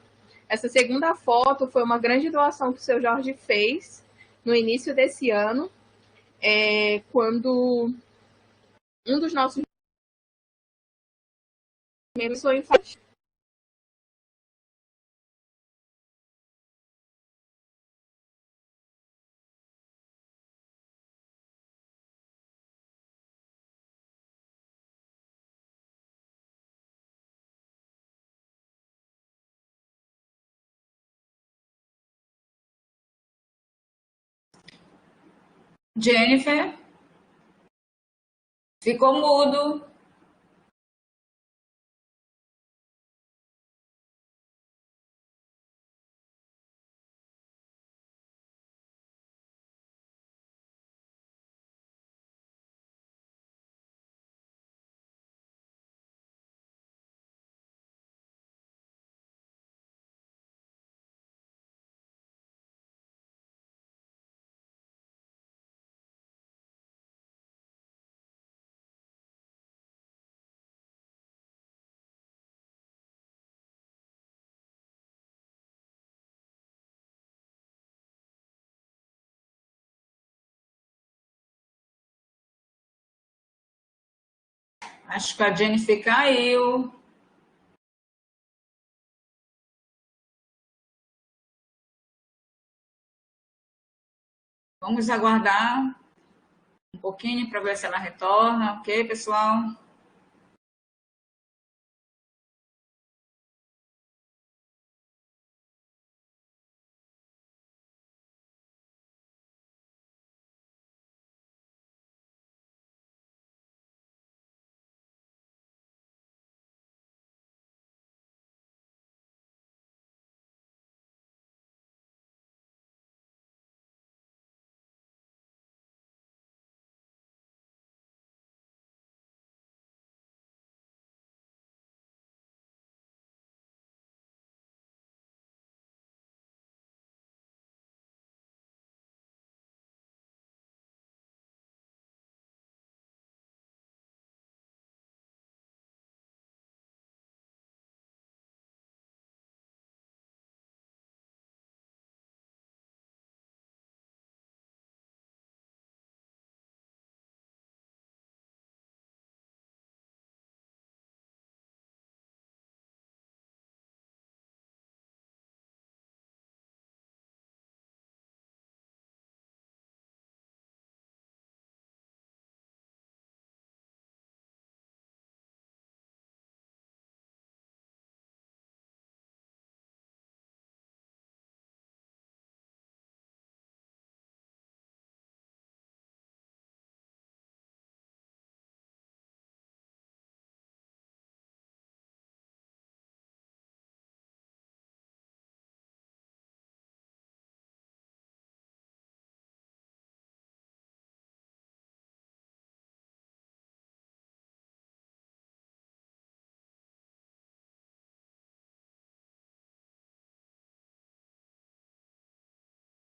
essa segunda foto foi uma grande doação que o seu Jorge fez no início desse ano, quando um dos nossos membros foi infartado. Jennifer, ficou mudo. Acho que a Jennifer caiu. Vamos aguardar um pouquinho para ver se ela retorna, ok, pessoal?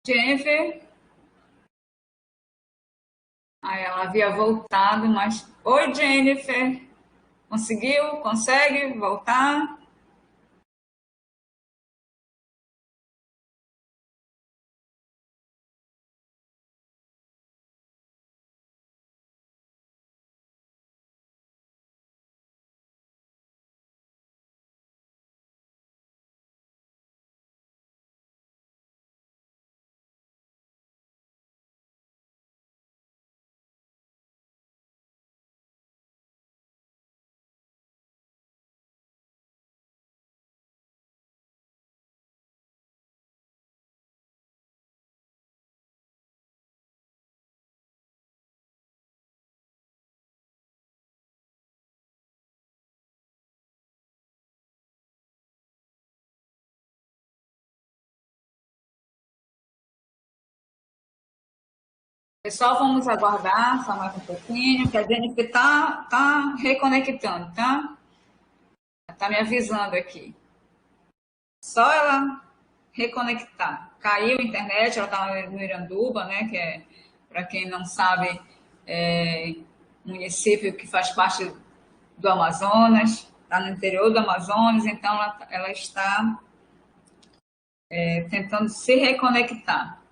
Jennifer, aí ela havia voltado, mas... Oi, Jennifer, conseguiu? Consegue voltar? Pessoal, vamos aguardar só mais um pouquinho, que a Jennifer tá reconectando, tá? Tá me avisando aqui. Só ela reconectar. Caiu a internet, ela está no Iranduba, né? Que é, para quem não sabe, é município que faz parte do Amazonas, está no interior do Amazonas, então ela está tentando se reconectar.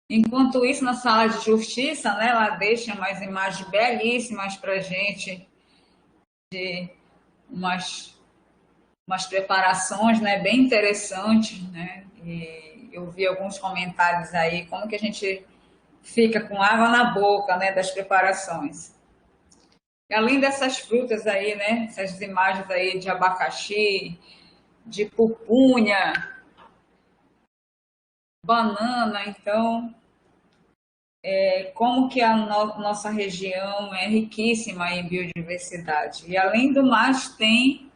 Enquanto isso, na sala de justiça, né, ela deixa umas imagens belíssimas para a gente, de umas preparações, né, bem interessantes, né? E eu vi alguns comentários aí, como que a gente fica com água na boca, né, das preparações. E além dessas frutas aí, né, essas imagens aí de abacaxi, de pupunha, banana, então, como que a nossa região é riquíssima em biodiversidade. E além do mais, tem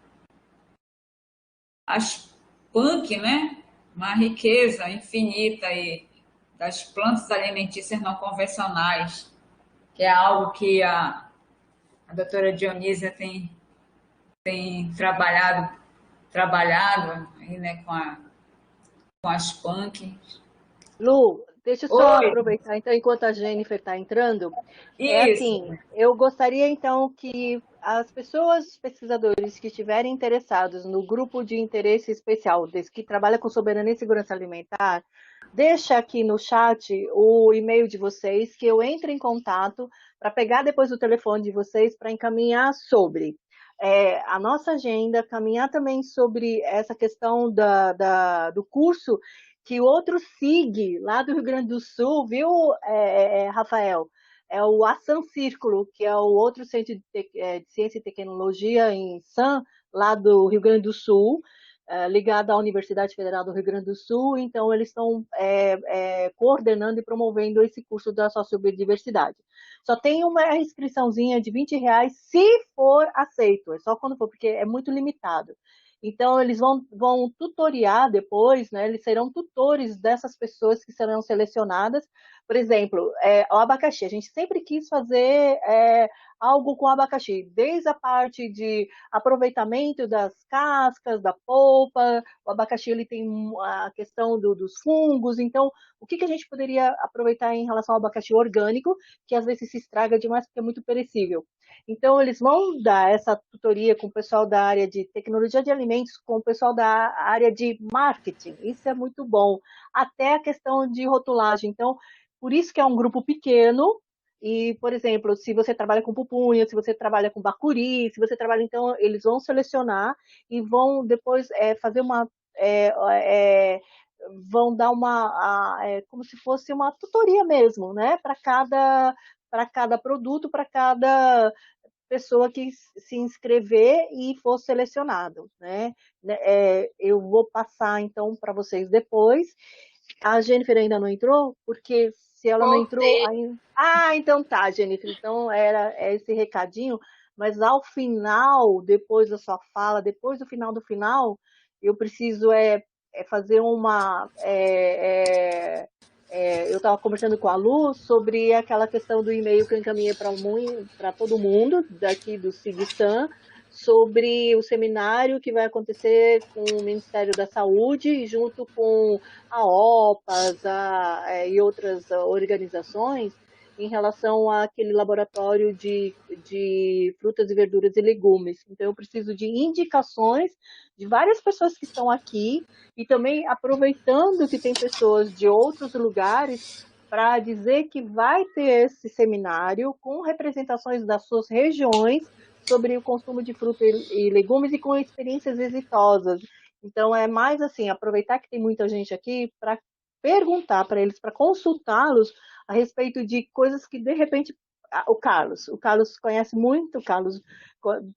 as punk, né? Uma riqueza infinita aí das plantas alimentícias não convencionais, que é algo que a doutora Dionísia tem trabalhado aí, né, com as punk. Lu, deixa eu só Oi, aproveitar então, enquanto a Jennifer está entrando. É isso. assim, eu gostaria então que as pessoas, os pesquisadores que estiverem interessados no grupo de interesse especial, desse que trabalha com soberania e segurança alimentar, deixa aqui no chat o e-mail de vocês, que eu entre em contato para pegar depois o telefone de vocês para encaminhar sobre a nossa agenda, caminhar também sobre essa questão do curso que o outro SIG, lá do Rio Grande do Sul, viu, Rafael? É o Ação Círculo, que é o outro centro de ciência e tecnologia em Sam, lá do Rio Grande do Sul, ligado à Universidade Federal do Rio Grande do Sul. Então, eles estão coordenando e promovendo esse curso da sociobiodiversidade. Só tem uma inscriçãozinha de R$ 20 se for aceito, é só quando for, porque é muito limitado. Então, eles vão tutoriar depois, né? Eles serão tutores dessas pessoas que serão selecionadas. Por exemplo, o abacaxi. A gente sempre quis fazer algo com abacaxi, desde a parte de aproveitamento das cascas, da polpa. O abacaxi ele tem a questão dos fungos. Então, o que a gente poderia aproveitar em relação ao abacaxi orgânico, que às vezes se estraga demais porque é muito perecível? Então, eles vão dar essa tutoria com o pessoal da área de tecnologia de alimentos, com o pessoal da área de marketing. Isso é muito bom. Até a questão de rotulagem. Então, por isso que é um grupo pequeno. E, por exemplo, se você trabalha com pupunha, se você trabalha com bacuri, se você trabalha, então, eles vão selecionar e vão depois fazer uma. É, é, vão dar como se fosse uma tutoria mesmo, né? Para cada produto, para cada pessoa que se inscrever e for selecionado, né? Eu vou passar então para vocês depois. A Jennifer ainda não entrou, porque se ela não entrou, Voltei. ainda... Ah, então tá, Jennifer. Então era esse recadinho, mas ao final, depois da sua fala, depois do final, eu preciso fazer uma eu estava conversando com a Lu sobre aquela questão do e-mail que eu encaminhei para todo mundo daqui do Sigistan, sobre o seminário que vai acontecer com o Ministério da Saúde, junto com a OPAS e outras organizações, em relação àquele laboratório de frutas e verduras e legumes. Então, eu preciso de indicações de várias pessoas que estão aqui, e também aproveitando que tem pessoas de outros lugares para dizer que vai ter esse seminário com representações das suas regiões sobre o consumo de frutas e legumes e com experiências exitosas. Então, é mais assim, aproveitar que tem muita gente aqui para perguntar para eles, para consultá-los a respeito de coisas que, de repente, o Carlos conhece muito, o Carlos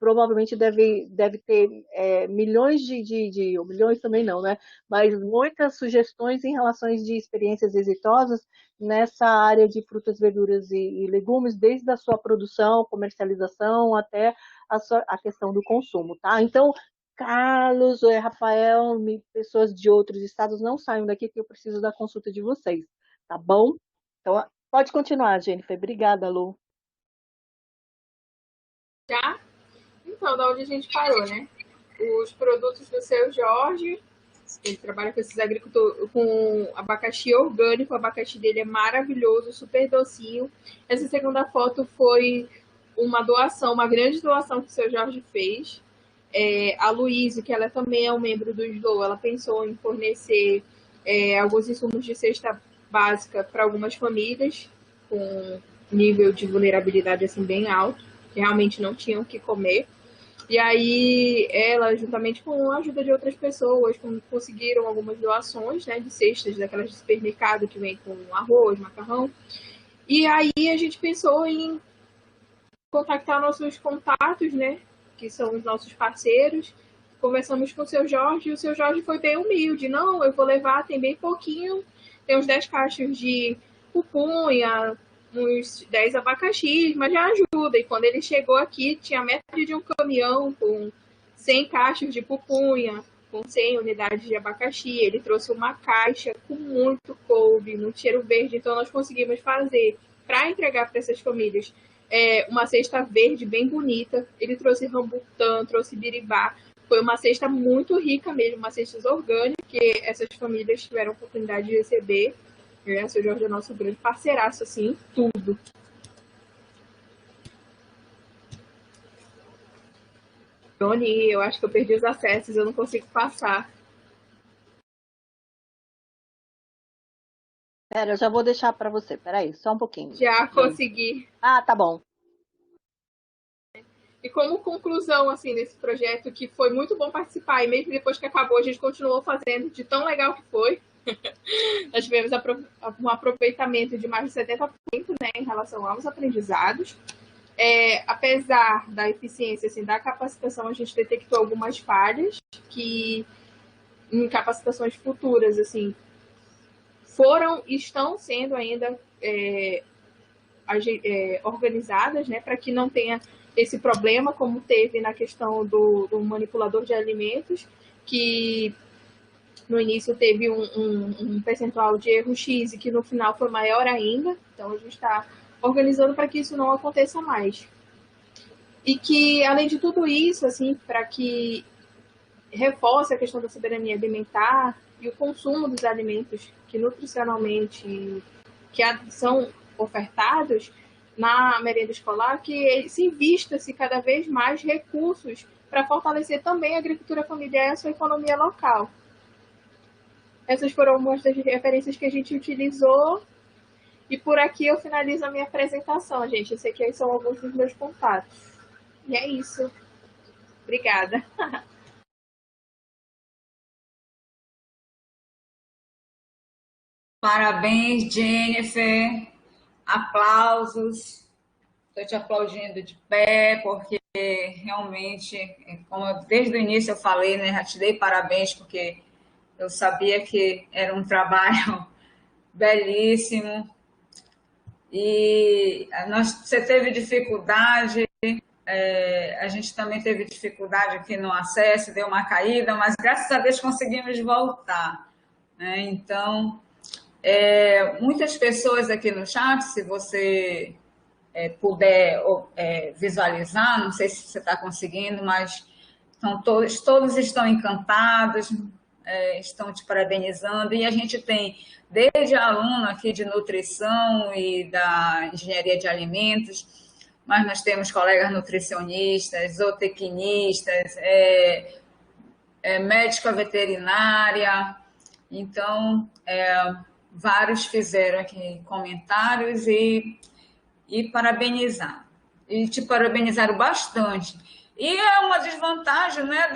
provavelmente deve ter milhões ou milhões também não, né? Mas muitas sugestões em relação de experiências exitosas nessa área de frutas, verduras e legumes, desde a sua produção, comercialização, até a questão do consumo, tá? Então, Carlos, Rafael, pessoas de outros estados, não saiam daqui que eu preciso da consulta de vocês, tá bom? Então, pode continuar, Jennifer. Obrigada, Lu. Já? Então, da onde a gente parou, né? Os produtos do Seu Jorge, ele trabalha com esses agricultores, com abacaxi orgânico, o abacaxi dele é maravilhoso, super docinho. Essa segunda foto foi uma doação, uma grande doação que o Seu Jorge fez. A Luísa, que ela também é um membro do Slow, ela pensou em fornecer alguns insumos de cesta básica para algumas famílias com nível de vulnerabilidade assim bem alto, que realmente não tinham o que comer. E aí ela, juntamente com a ajuda de outras pessoas, conseguiram algumas doações, né, de cestas daquelas de supermercado que vem com arroz, macarrão. E aí a gente pensou em contactar nossos contatos, né, que são os nossos parceiros. Conversamos com o Seu Jorge e o Seu Jorge foi bem humilde. Não, eu vou levar, tem bem pouquinho, tem uns 10 caixas de pupunha, uns 10 abacaxis, mas já ajuda. E quando ele chegou aqui, tinha metade de um caminhão com 100 caixas de pupunha, com 100 unidades de abacaxi. Ele trouxe uma caixa com muito couve, muito cheiro verde. Então, nós conseguimos fazer, para entregar para essas famílias, uma cesta verde bem bonita. Ele trouxe rambutã, trouxe biribá. Foi uma cesta muito rica mesmo, uma cesta orgânica, que essas famílias tiveram a oportunidade de receber. O Seu Jorge é nosso grande parceiraço, assim, tudo. Johnny, eu acho que eu perdi os acessos, eu não consigo passar. Pera, eu já vou deixar para você. Peraí, só um pouquinho. Já consegui. Ah, tá bom. E como conclusão, assim, desse projeto, que foi muito bom participar, e mesmo depois que acabou, a gente continuou fazendo de tão legal que foi. Nós tivemos um aproveitamento de mais de 70%, né, em relação aos aprendizados. Apesar da eficiência, assim, da capacitação, a gente detectou algumas falhas que, em capacitações futuras, assim, foram e estão sendo ainda organizadas, né, para que não tenha esse problema, como teve na questão do manipulador de alimentos, que no início teve um percentual de erro X e que no final foi maior ainda. Então, a gente está organizando para que isso não aconteça mais. E que, além de tudo isso, assim, para que reforce a questão da soberania alimentar e o consumo dos alimentos que nutricionalmente que são ofertados na merenda escolar, que se invista-se cada vez mais recursos para fortalecer também a agricultura familiar e a sua economia local. Essas foram algumas das referências que a gente utilizou. E por aqui eu finalizo a minha apresentação, gente. Esse aqui são alguns dos meus contatos. E é isso. Obrigada. Parabéns, Jennifer. Aplausos. Estou te aplaudindo de pé, porque realmente, como desde o início eu falei, né, já te dei parabéns, porque eu sabia que era um trabalho belíssimo. E você teve dificuldade, a gente também teve dificuldade aqui no acesso, deu uma caída, mas graças a Deus conseguimos voltar, né? Então, muitas pessoas aqui no chat, se você puder visualizar, não sei se você está conseguindo, mas todos estão encantados, estão te parabenizando, e a gente tem desde aluno aqui de nutrição e da engenharia de alimentos, mas nós temos colegas nutricionistas, zootecnistas, médica veterinária, então vários fizeram aqui comentários e parabenizar. E te parabenizaram bastante. E é uma desvantagem, né,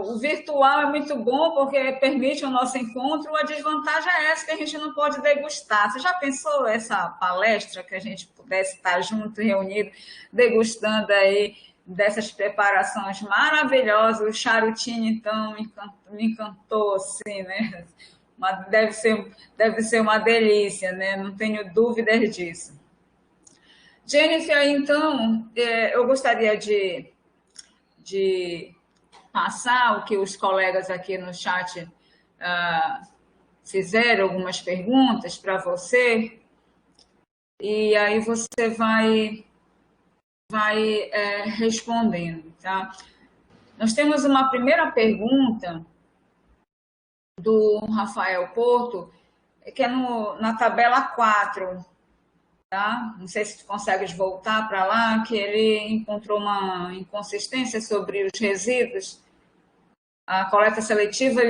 o virtual é muito bom porque permite o nosso encontro, a desvantagem é essa, que a gente não pode degustar. Você já pensou essa palestra que a gente pudesse estar junto, reunido, degustando aí dessas preparações maravilhosas? O charutinho, então, me encantou, assim, né? Deve ser uma delícia, né? Não tenho dúvidas disso. Jennifer, então, eu gostaria de passar o que os colegas aqui no chat fizer algumas perguntas para você, e aí você vai respondendo, tá? Nós temos uma primeira pergunta do Rafael Porto, que é na tabela 4, tá? Não sei se tu consegues voltar para lá, que ele encontrou uma inconsistência sobre os resíduos. A coleta seletiva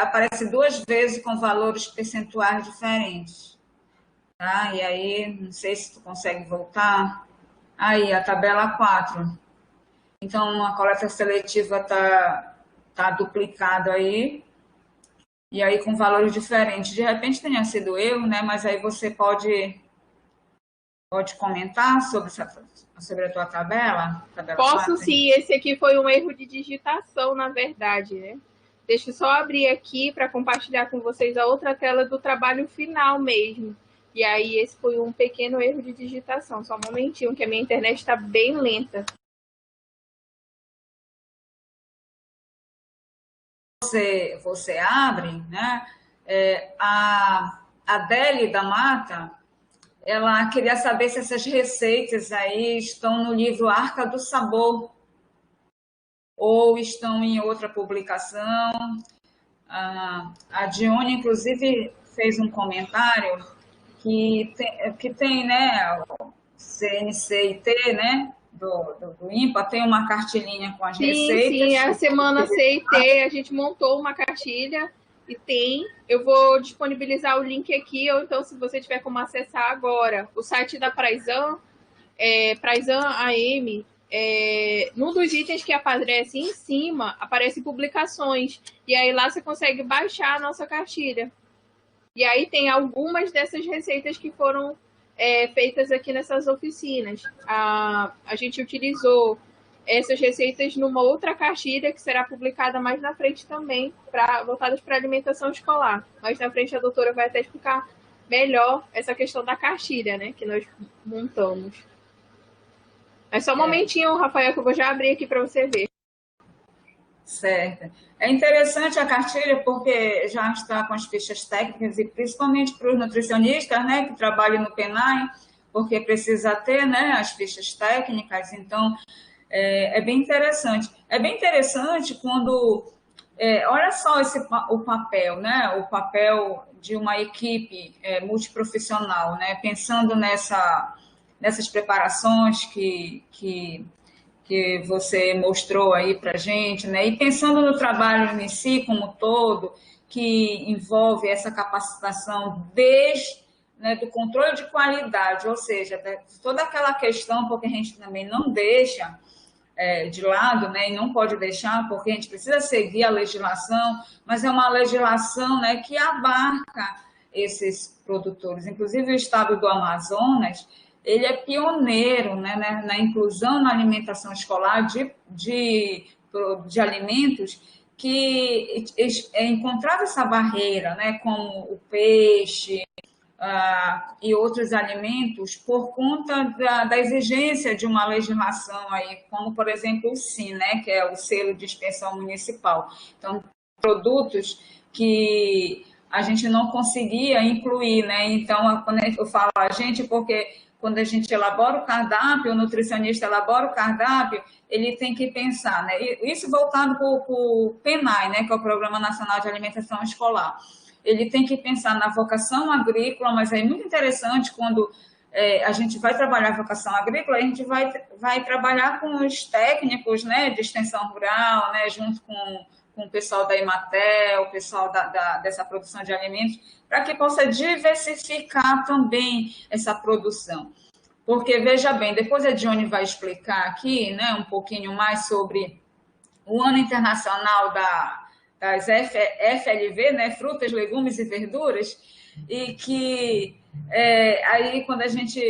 aparece 2 vezes com valores percentuais diferentes, tá? E aí, não sei se tu consegue voltar. Aí, a tabela 4. Então, a coleta seletiva tá duplicado aí, e aí com valores diferentes. De repente tenha sido eu, né? Mas aí você pode comentar sobre a tua tabela? Tabela Posso 4? sim, esse aqui foi um erro de digitação, na verdade, né? Deixa eu só abrir aqui para compartilhar com vocês a outra tela do trabalho final mesmo. E aí, esse foi um pequeno erro de digitação. Só um momentinho, que a minha internet está bem lenta. Você abre, né? A Adele da Mata, ela queria saber se essas receitas aí estão no livro Arca do Sabor ou estão em outra publicação. A Dione, inclusive, fez um comentário que tem, né, o CNCIT, né, do INPA, tem uma cartilinha com as receitas. Sim, a semana CIT a gente montou uma cartilha e tem. Eu vou disponibilizar o link aqui, ou então, se você tiver como acessar agora, o site da Praizan, Praizan AM, num dos itens que aparece em cima, aparece publicações. E aí lá você consegue baixar a nossa cartilha. E aí tem algumas dessas receitas que foram feitas aqui nessas oficinas. A gente utilizou essas receitas numa outra cartilha que será publicada mais na frente também, voltadas para alimentação escolar. Mais na frente a doutora vai até explicar melhor essa questão da cartilha, né, que nós montamos. Mas só um momentinho, Rafael, que eu vou já abrir aqui para você ver. Certo. É interessante a cartilha porque já está com as fichas técnicas e principalmente para os nutricionistas, né, que trabalham no PENAI, porque precisa ter, né, as fichas técnicas, então é bem interessante. É bem interessante quando, olha só o papel, né, o papel de uma equipe multiprofissional, né, pensando nessas preparações que você mostrou aí para a gente, né? E pensando no trabalho em si como todo, que envolve essa capacitação desde, né, do controle de qualidade, ou seja, toda aquela questão, porque a gente também não deixa de lado, né, e não pode deixar, porque a gente precisa seguir a legislação, mas é uma legislação, né, que abarca esses produtores. Inclusive, o estado do Amazonas, ele é pioneiro, né, na inclusão na alimentação escolar de alimentos que encontrava essa barreira, né, como o peixe e outros alimentos por conta da exigência de uma legislação aí, como por exemplo o SIM, né, que é o selo de inspeção municipal. Então, produtos que a gente não conseguia incluir, né? Então, quando eu falo a gente, porque quando a gente elabora o cardápio, o nutricionista elabora o cardápio, ele tem que pensar, né? Isso voltado para o PENAI, né? Que é o Programa Nacional de Alimentação Escolar. Ele tem que pensar na vocação agrícola, mas é muito interessante quando a gente vai trabalhar a vocação agrícola, a gente vai trabalhar com os técnicos, né, de extensão rural, né, junto com o pessoal da Emater, o pessoal dessa produção de alimentos, para que possa diversificar também essa produção. Porque, veja bem, depois a Dione vai explicar aqui, né, um pouquinho mais sobre o Ano Internacional das FLV, né, frutas, legumes e verduras, e que aí quando a gente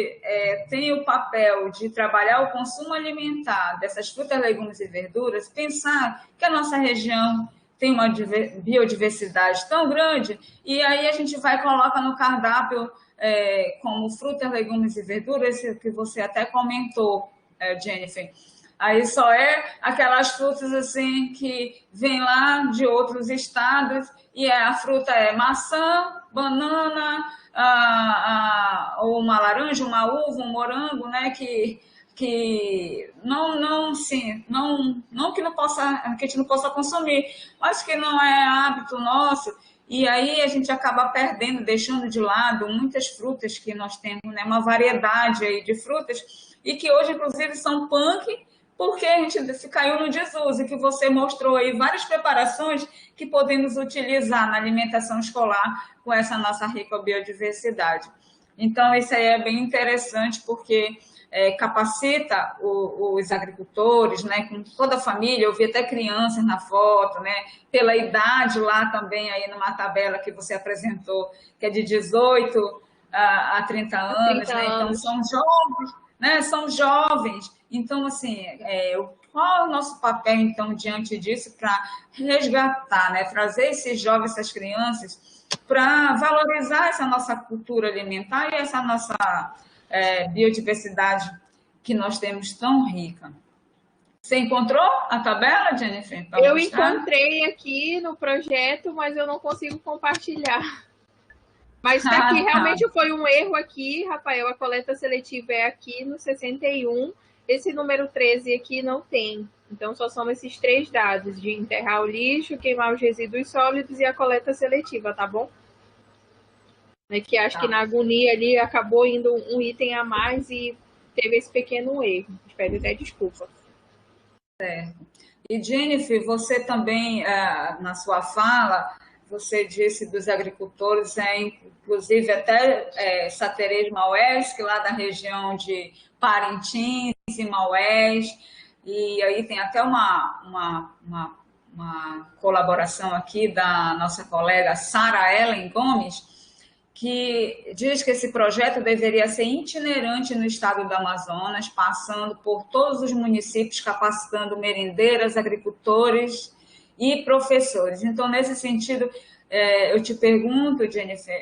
tem o papel de trabalhar o consumo alimentar dessas frutas, legumes e verduras, pensar que a nossa região tem uma biodiversidade tão grande, e aí a gente vai e coloca no cardápio como frutas, legumes e verduras, que você até comentou, Jennifer. Aí só é aquelas frutas assim que vêm lá de outros estados e a fruta é maçã, banana, ou uma laranja, uma uva, um morango, né? Que não, sim, não que não possa, que a gente não possa consumir, mas que não é hábito nosso. E aí a gente acaba perdendo, deixando de lado muitas frutas que nós temos, né? Uma variedade aí de frutas e que hoje, inclusive, são punk, porque a gente se caiu no desuso, que você mostrou aí várias preparações que podemos utilizar na alimentação escolar com essa nossa rica biodiversidade. Então, isso aí é bem interessante, porque capacita os agricultores, né, com toda a família, eu vi até crianças na foto, né, pela idade lá também, aí numa tabela que você apresentou, que é de 18 a 30 anos, 30 né, então anos. são jovens, né, são jovens, então, assim, qual é o nosso papel, então, diante disso, para resgatar, né, trazer esses jovens, essas crianças, para valorizar essa nossa cultura alimentar e essa nossa biodiversidade que nós temos tão rica. Você encontrou a tabela, Jennifer? Eu encontrei aqui no projeto, mas eu não consigo compartilhar. Mas daqui realmente foi um erro aqui, Rafael. A coleta seletiva é aqui no 61. Esse número 13 aqui não tem. Então só são esses 3 dados: de enterrar o lixo, queimar os resíduos sólidos e a coleta seletiva, tá bom? É que acho que na agonia ali acabou indo um item a mais e teve esse pequeno erro. Espero até desculpa. Certo. E, Jennifer, você também, na sua fala, você disse dos agricultores, inclusive até Saterejo Maués, que lá da região de Parintins e Maués, e aí tem até uma colaboração aqui da nossa colega Sara Ellen Gomes, que diz que esse projeto deveria ser itinerante no estado do Amazonas, passando por todos os municípios, capacitando merendeiras, agricultores e professores. Então, nesse sentido, eu te pergunto, Jennifer,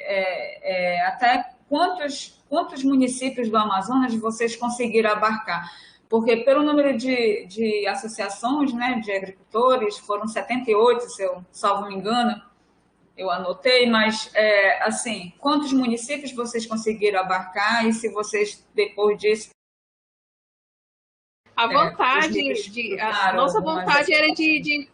até quantos municípios do Amazonas vocês conseguiram abarcar? Porque pelo número de associações, né, de agricultores, foram 78, se eu salvo me engano, eu anotei, mas, assim, quantos municípios vocês conseguiram abarcar e se vocês, depois disso... A nossa vontade era de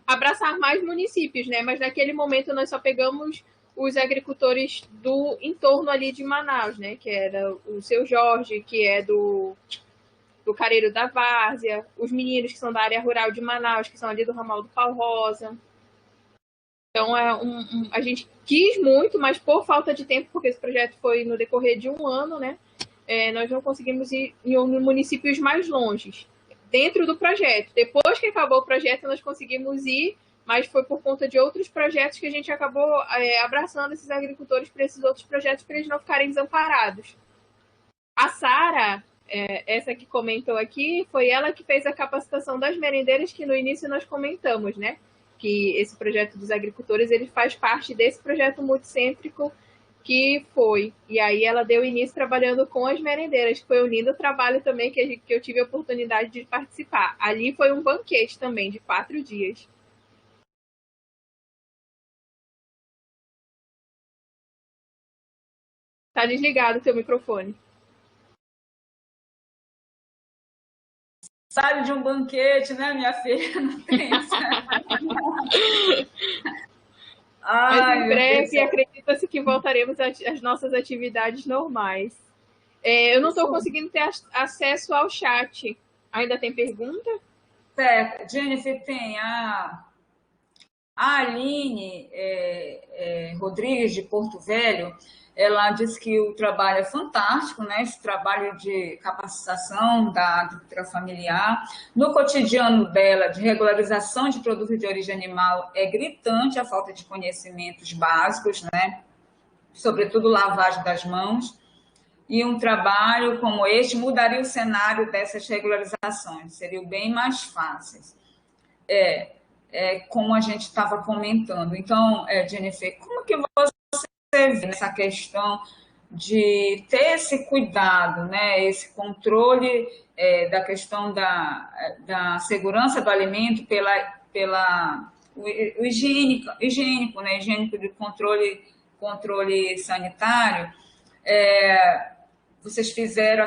abraçar mais municípios, né? Mas naquele momento nós só pegamos os agricultores do entorno ali de Manaus, né? Que era o Seu Jorge, que é do Careiro da Várzea, os meninos que são da área rural de Manaus, que são ali do ramal do Pau Rosa. Então, a gente quis muito, mas por falta de tempo, porque esse projeto foi no decorrer de um ano, né? Nós não conseguimos ir em municípios mais longes, dentro do projeto. Depois que acabou o projeto, nós conseguimos ir, mas foi por conta de outros projetos que a gente acabou abraçando esses agricultores para esses outros projetos, para eles não ficarem desamparados. A Sara, essa que comentou aqui, foi ela que fez a capacitação das merendeiras, que no início nós comentamos, né? Que esse projeto dos agricultores, ele faz parte desse projeto multicêntrico que foi. E aí ela deu início trabalhando com as merendeiras, que foi um lindo trabalho também que eu tive a oportunidade de participar. Ali foi um banquete também, de 4 dias. Tá desligado o seu microfone. Sabe de um banquete, né, minha filha? Não tem essa. Mas em breve, acredita-se que voltaremos às nossas atividades normais. Eu não estou conseguindo ter acesso ao chat. Ainda tem pergunta? Certo. Jennifer, tem a Aline Rodrigues, de Porto Velho. Ela disse que o trabalho é fantástico, né? Esse trabalho de capacitação da agricultura familiar. No cotidiano dela, de regularização de produtos de origem animal, é gritante a falta de conhecimentos básicos, né? Sobretudo lavagem das mãos. E um trabalho como este mudaria o cenário dessas regularizações, seriam bem mais fáceis. Como a gente estava comentando. Então, Jennifer, como que você vê essa questão de ter esse cuidado, né, esse controle da questão da segurança do alimento pela o higiênico, né, higiênico de controle sanitário. Vocês fizeram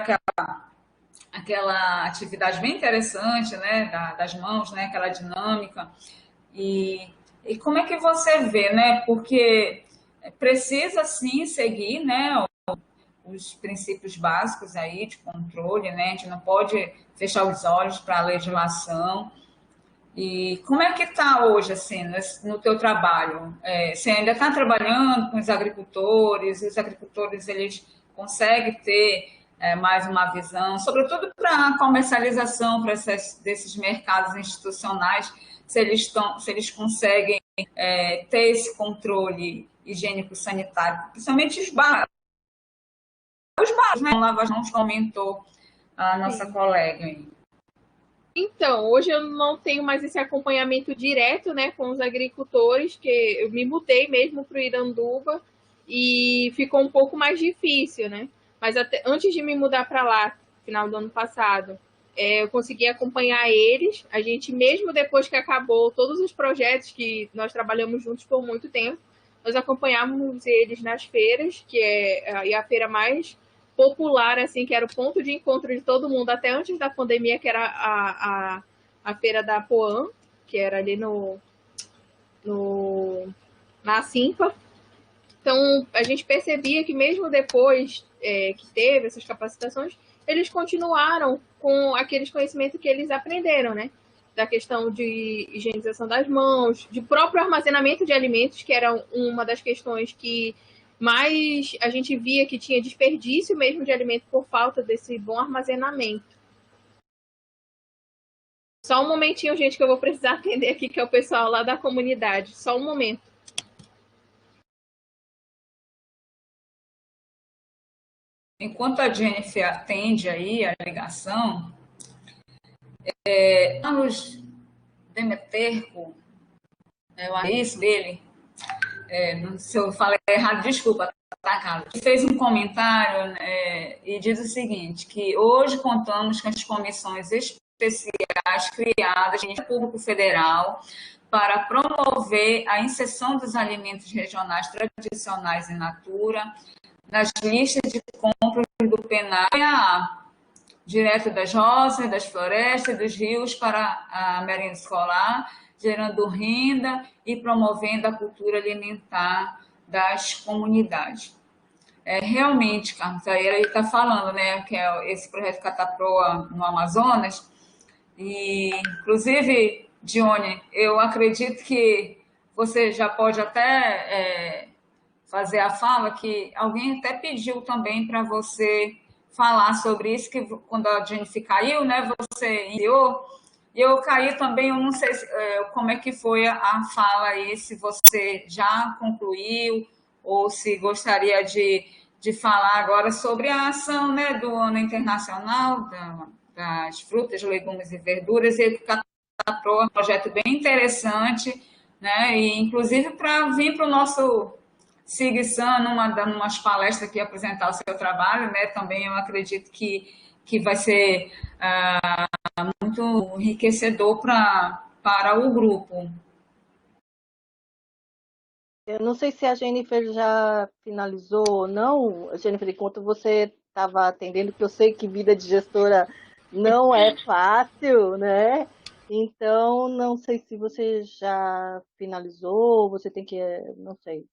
aquela atividade bem interessante, né, das mãos, né, aquela dinâmica. E como é que você vê, né? Porque precisa sim seguir, né, os princípios básicos aí de controle, né? A gente não pode fechar os olhos para a legislação. E como é que está hoje, assim, no teu trabalho? Você ainda está trabalhando com os agricultores, eles conseguem ter mais uma visão, sobretudo para a comercialização desses mercados institucionais, se eles conseguem ter esse controle higiênico-sanitário, principalmente os bares, né? Lava as mãos, comentou a nossa Sim. colega aí. Então, hoje eu não tenho mais esse acompanhamento direto, né, com os agricultores, que eu me mudei mesmo para o Iranduba e ficou um pouco mais difícil, né? Mas até, antes de me mudar para lá, final do ano passado, eu consegui acompanhar eles. A gente, mesmo depois que acabou todos os projetos que nós trabalhamos juntos por muito tempo, nós acompanhávamos eles nas feiras, que é a feira mais popular, assim, que era o ponto de encontro de todo mundo, até antes da pandemia, que era a feira da Poan, que era ali na Simpa. Então, a gente percebia que mesmo depois que teve essas capacitações, eles continuaram com aqueles conhecimentos que eles aprenderam, né? Da questão de higienização das mãos, de próprio armazenamento de alimentos, que era uma das questões que mais a gente via que tinha desperdício mesmo de alimento por falta desse bom armazenamento. Só um momentinho, gente, que eu vou precisar atender aqui, que é o pessoal lá da comunidade. Só um momento. Enquanto a Jennifer atende aí a ligação, Carlos Demeterco, é isso dele, se eu falei errado, desculpa, tá, Carlos? Ele fez um comentário e diz o seguinte, que hoje contamos com as comissões especiais criadas no Público Federal para promover a inserção dos alimentos regionais tradicionais in natura nas listas de compras do PNAE, direto das roças, das florestas, dos rios para a merenda escolar, gerando renda e promovendo a cultura alimentar das comunidades. Realmente, Carlos, aí ele está falando, né, que é esse projeto Cataproa no Amazonas, e, inclusive, Dione, eu acredito que você já pode até fazer a fala, que alguém até pediu também para você falar sobre isso, que quando a Jennifer caiu, né, você enviou, e eu caí também, eu não sei como é que foi a fala aí, se você já concluiu, ou se gostaria de falar agora sobre a ação, né, do Ano Internacional das Frutas, Legumes e Verduras, e que é um projeto bem interessante, né, e inclusive para vir para o nosso Sig-san, dando umas palestras aqui, apresentar o seu trabalho, né? Também eu acredito que vai ser muito enriquecedor para o grupo. Eu não sei se a Jennifer já finalizou ou não. Jennifer, enquanto você estava atendendo, que eu sei que vida de gestora não é fácil, né? Então, não sei se você já finalizou, você tem que, não sei.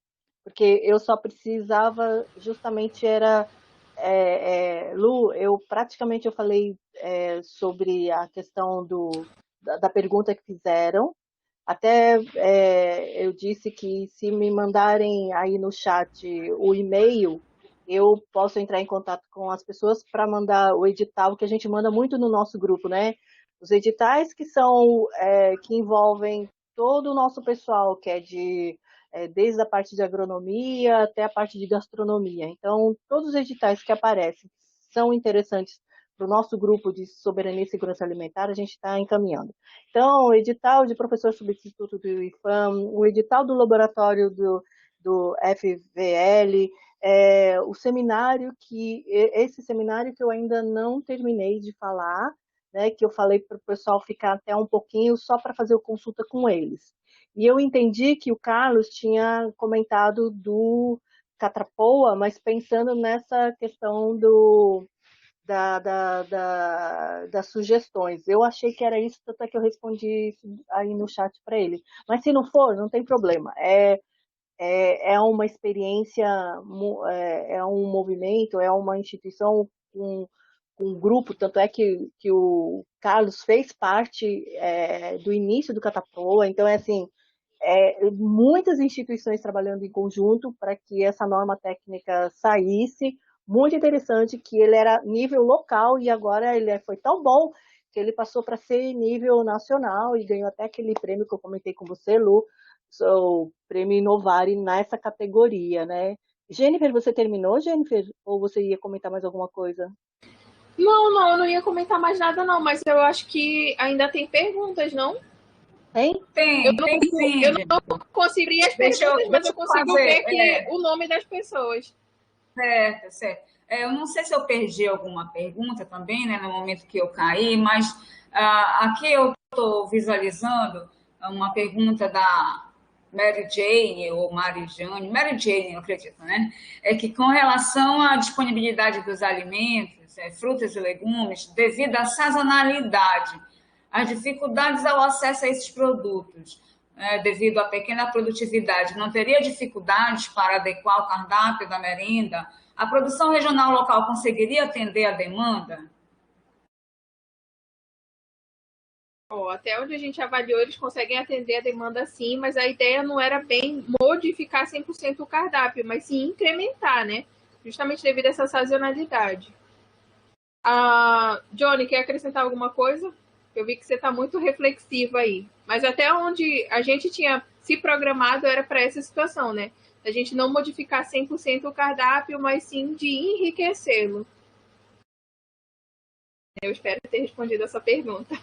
Porque eu só precisava, justamente era, Lu, eu falei sobre a questão da pergunta que fizeram, até eu disse que se me mandarem aí no chat o e-mail, eu posso entrar em contato com as pessoas para mandar o edital que a gente manda muito no nosso grupo, né? Os editais que são que envolvem todo o nosso pessoal, que é desde a parte de agronomia até a parte de gastronomia. Então, todos os editais que aparecem são interessantes para o nosso grupo de soberania e segurança alimentar, a gente está encaminhando. Então, o edital de professor substituto do IFAM, o edital do laboratório do FVL, o seminário esse seminário que eu ainda não terminei de falar, né, que eu falei para o pessoal ficar até um pouquinho só para fazer a consulta com eles. E eu entendi que o Carlos tinha comentado do Catrapoa, mas pensando nessa questão das sugestões. Eu achei que era isso, até que eu respondi aí no chat para ele. Mas se não for, não tem problema. É uma experiência, é um movimento, é uma instituição com um grupo, tanto é que o Carlos fez parte do início do Cataproa, então é assim, muitas instituições trabalhando em conjunto para que essa norma técnica saísse, muito interessante que ele era nível local e agora ele foi tão bom que ele passou para ser nível nacional e ganhou até aquele prêmio que eu comentei com você, Lu, o prêmio Inovare nessa categoria, né? Jennifer, você terminou, Jennifer? Ou você ia comentar mais alguma coisa? Não, eu não ia comentar mais nada, não, mas eu acho que ainda tem perguntas, não? Hein? Tem sim. Eu não consigo ler as perguntas, mas eu consigo ver aqui o nome das pessoas. Certo. Eu não sei se eu perdi alguma pergunta também, né, no momento que eu caí, mas aqui eu estou visualizando uma pergunta da Mary Jane, ou Mary Jane, eu acredito, né? É que com relação à disponibilidade dos alimentos, frutas e legumes, devido à sazonalidade, as dificuldades ao acesso a esses produtos, devido à pequena produtividade, não teria dificuldades para adequar o cardápio da merenda? A produção regional local conseguiria atender a demanda? Até onde a gente avaliou, eles conseguem atender a demanda sim, mas a ideia não era bem modificar 100% o cardápio, mas sim incrementar, né? Justamente devido a essa sazonalidade. Johnny, quer acrescentar alguma coisa? Eu vi que você está muito reflexivo aí. Mas até onde a gente tinha se programado era para essa situação, né? A gente não modificar 100% o cardápio, mas sim de enriquecê-lo. Eu espero ter respondido essa pergunta.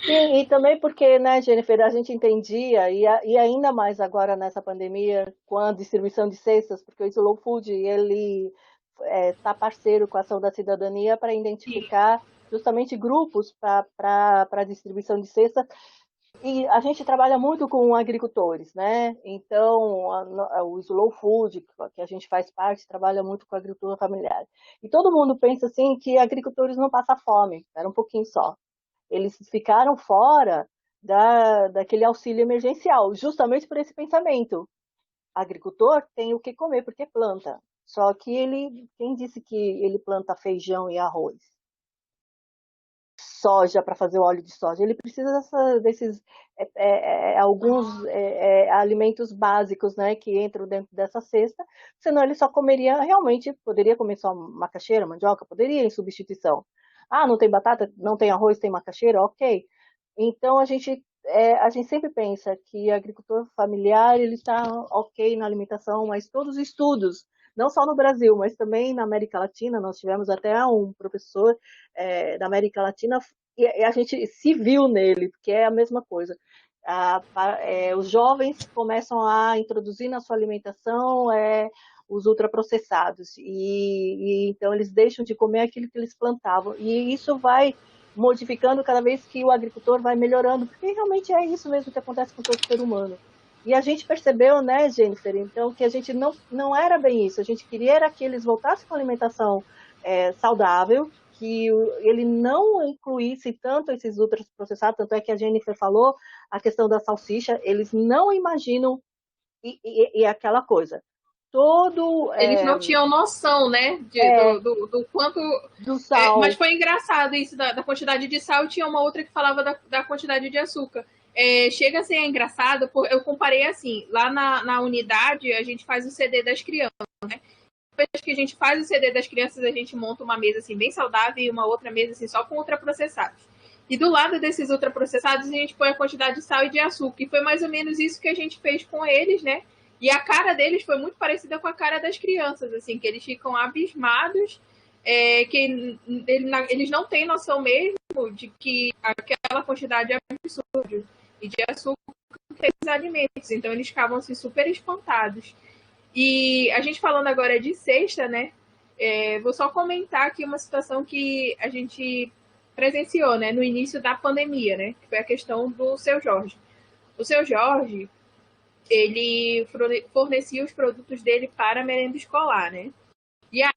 Sim, e também porque, né, Jennifer, a gente entendia, e ainda mais agora nessa pandemia, com a distribuição de cestas, porque o Slow Food, ele está parceiro com a Ação da Cidadania para identificar justamente grupos para a distribuição de cestas. E a gente trabalha muito com agricultores, né? Então, o Slow Food, que a gente faz parte, trabalha muito com a agricultura familiar. E todo mundo pensa assim que agricultores não passam fome, era um pouquinho só. Eles ficaram fora daquele auxílio emergencial, justamente por esse pensamento. Agricultor tem o que comer porque planta. Só que quem disse que ele planta feijão e arroz? Soja para fazer o óleo de soja. Ele precisa desses alguns alimentos básicos, né, que entram dentro dessa cesta, senão ele só comeria, realmente, poderia comer só macaxeira, mandioca, poderia em substituição. Não tem batata, não tem arroz, tem macaxeira, ok. Então a gente sempre pensa que agricultor familiar ele está ok na alimentação, mas todos os estudos, não só no Brasil, mas também na América Latina, nós tivemos até um professor da América Latina e a gente se viu nele, porque é a mesma coisa. Os jovens começam a introduzir na sua alimentação os ultraprocessados e então eles deixam de comer aquilo que eles plantavam e isso vai modificando cada vez que o agricultor vai melhorando, porque realmente é isso mesmo que acontece com todo ser humano. E a gente percebeu, né, Jennifer, então, que a gente não era bem isso. A gente queria era que eles voltassem com alimentação saudável, que ele não incluísse tanto esses ultraprocessados, tanto é que a Jennifer falou a questão da salsicha, eles não imaginam, e aquela coisa, Eles não tinham noção, né, do quanto... Do sal. Mas foi engraçado isso da quantidade de sal, e tinha uma outra que falava da quantidade de açúcar. Chega a ser engraçado, eu comparei assim, lá na unidade a gente faz o CD das crianças, né? Depois que a gente faz o CD das crianças, a gente monta uma mesa assim bem saudável e uma outra mesa assim só com ultraprocessados. E do lado desses ultraprocessados a gente põe a quantidade de sal e de açúcar. E foi mais ou menos isso que a gente fez com eles, né? E a cara deles foi muito parecida com a cara das crianças, assim, que eles ficam abismados, que eles não têm noção mesmo de que aquela quantidade é absurda e de açúcar nos alimentos. Então eles ficavam assim super espantados. E a gente falando agora de cesta, né? Vou só comentar aqui uma situação que a gente presenciou, né, no início da pandemia, né? Que foi a questão do Seu Jorge. O Seu Jorge, ele fornecia os produtos dele para a merenda escolar, né? E aí,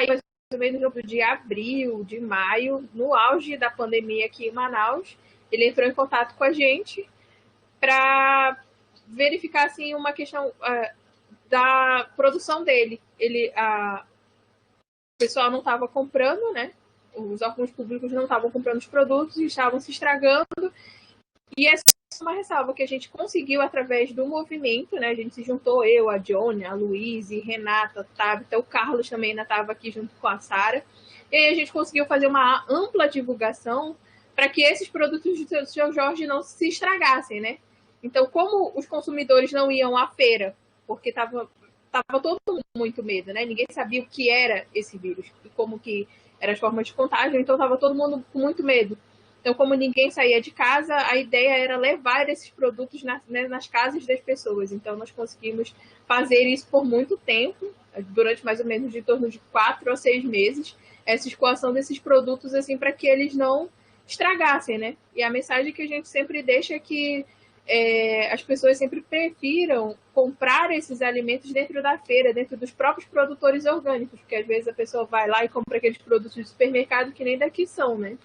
mais ou menos de abril, de maio, no auge da pandemia aqui em Manaus, ele entrou em contato com a gente para verificar assim uma questão da produção dele. O pessoal não estava comprando, né? Os órgãos públicos não estavam comprando os produtos e estavam se estragando. E essa é uma ressalva que a gente conseguiu através do movimento, né? A gente se juntou, eu, a Johnny, a Luíse, Renata, Tabita, o Carlos também ainda estava aqui junto com a Sara. E aí a gente conseguiu fazer uma ampla divulgação para que esses produtos do Seu Jorge não se estragassem, né? Então, como os consumidores não iam à feira, porque estava todo mundo com muito medo, né? Ninguém sabia o que era esse vírus e como que eram as formas de contágio, então estava todo mundo com muito medo. Então, como ninguém saía de casa, a ideia era levar esses produtos nas casas das pessoas. Então, nós conseguimos fazer isso por muito tempo, durante mais ou menos de torno de 4 a 6 meses, essa escoação desses produtos, assim, para que eles não estragassem, né? E a mensagem que a gente sempre deixa é que as pessoas sempre prefiram comprar esses alimentos dentro da feira, dentro dos próprios produtores orgânicos, porque às vezes a pessoa vai lá e compra aqueles produtos de supermercado que nem daqui são, né?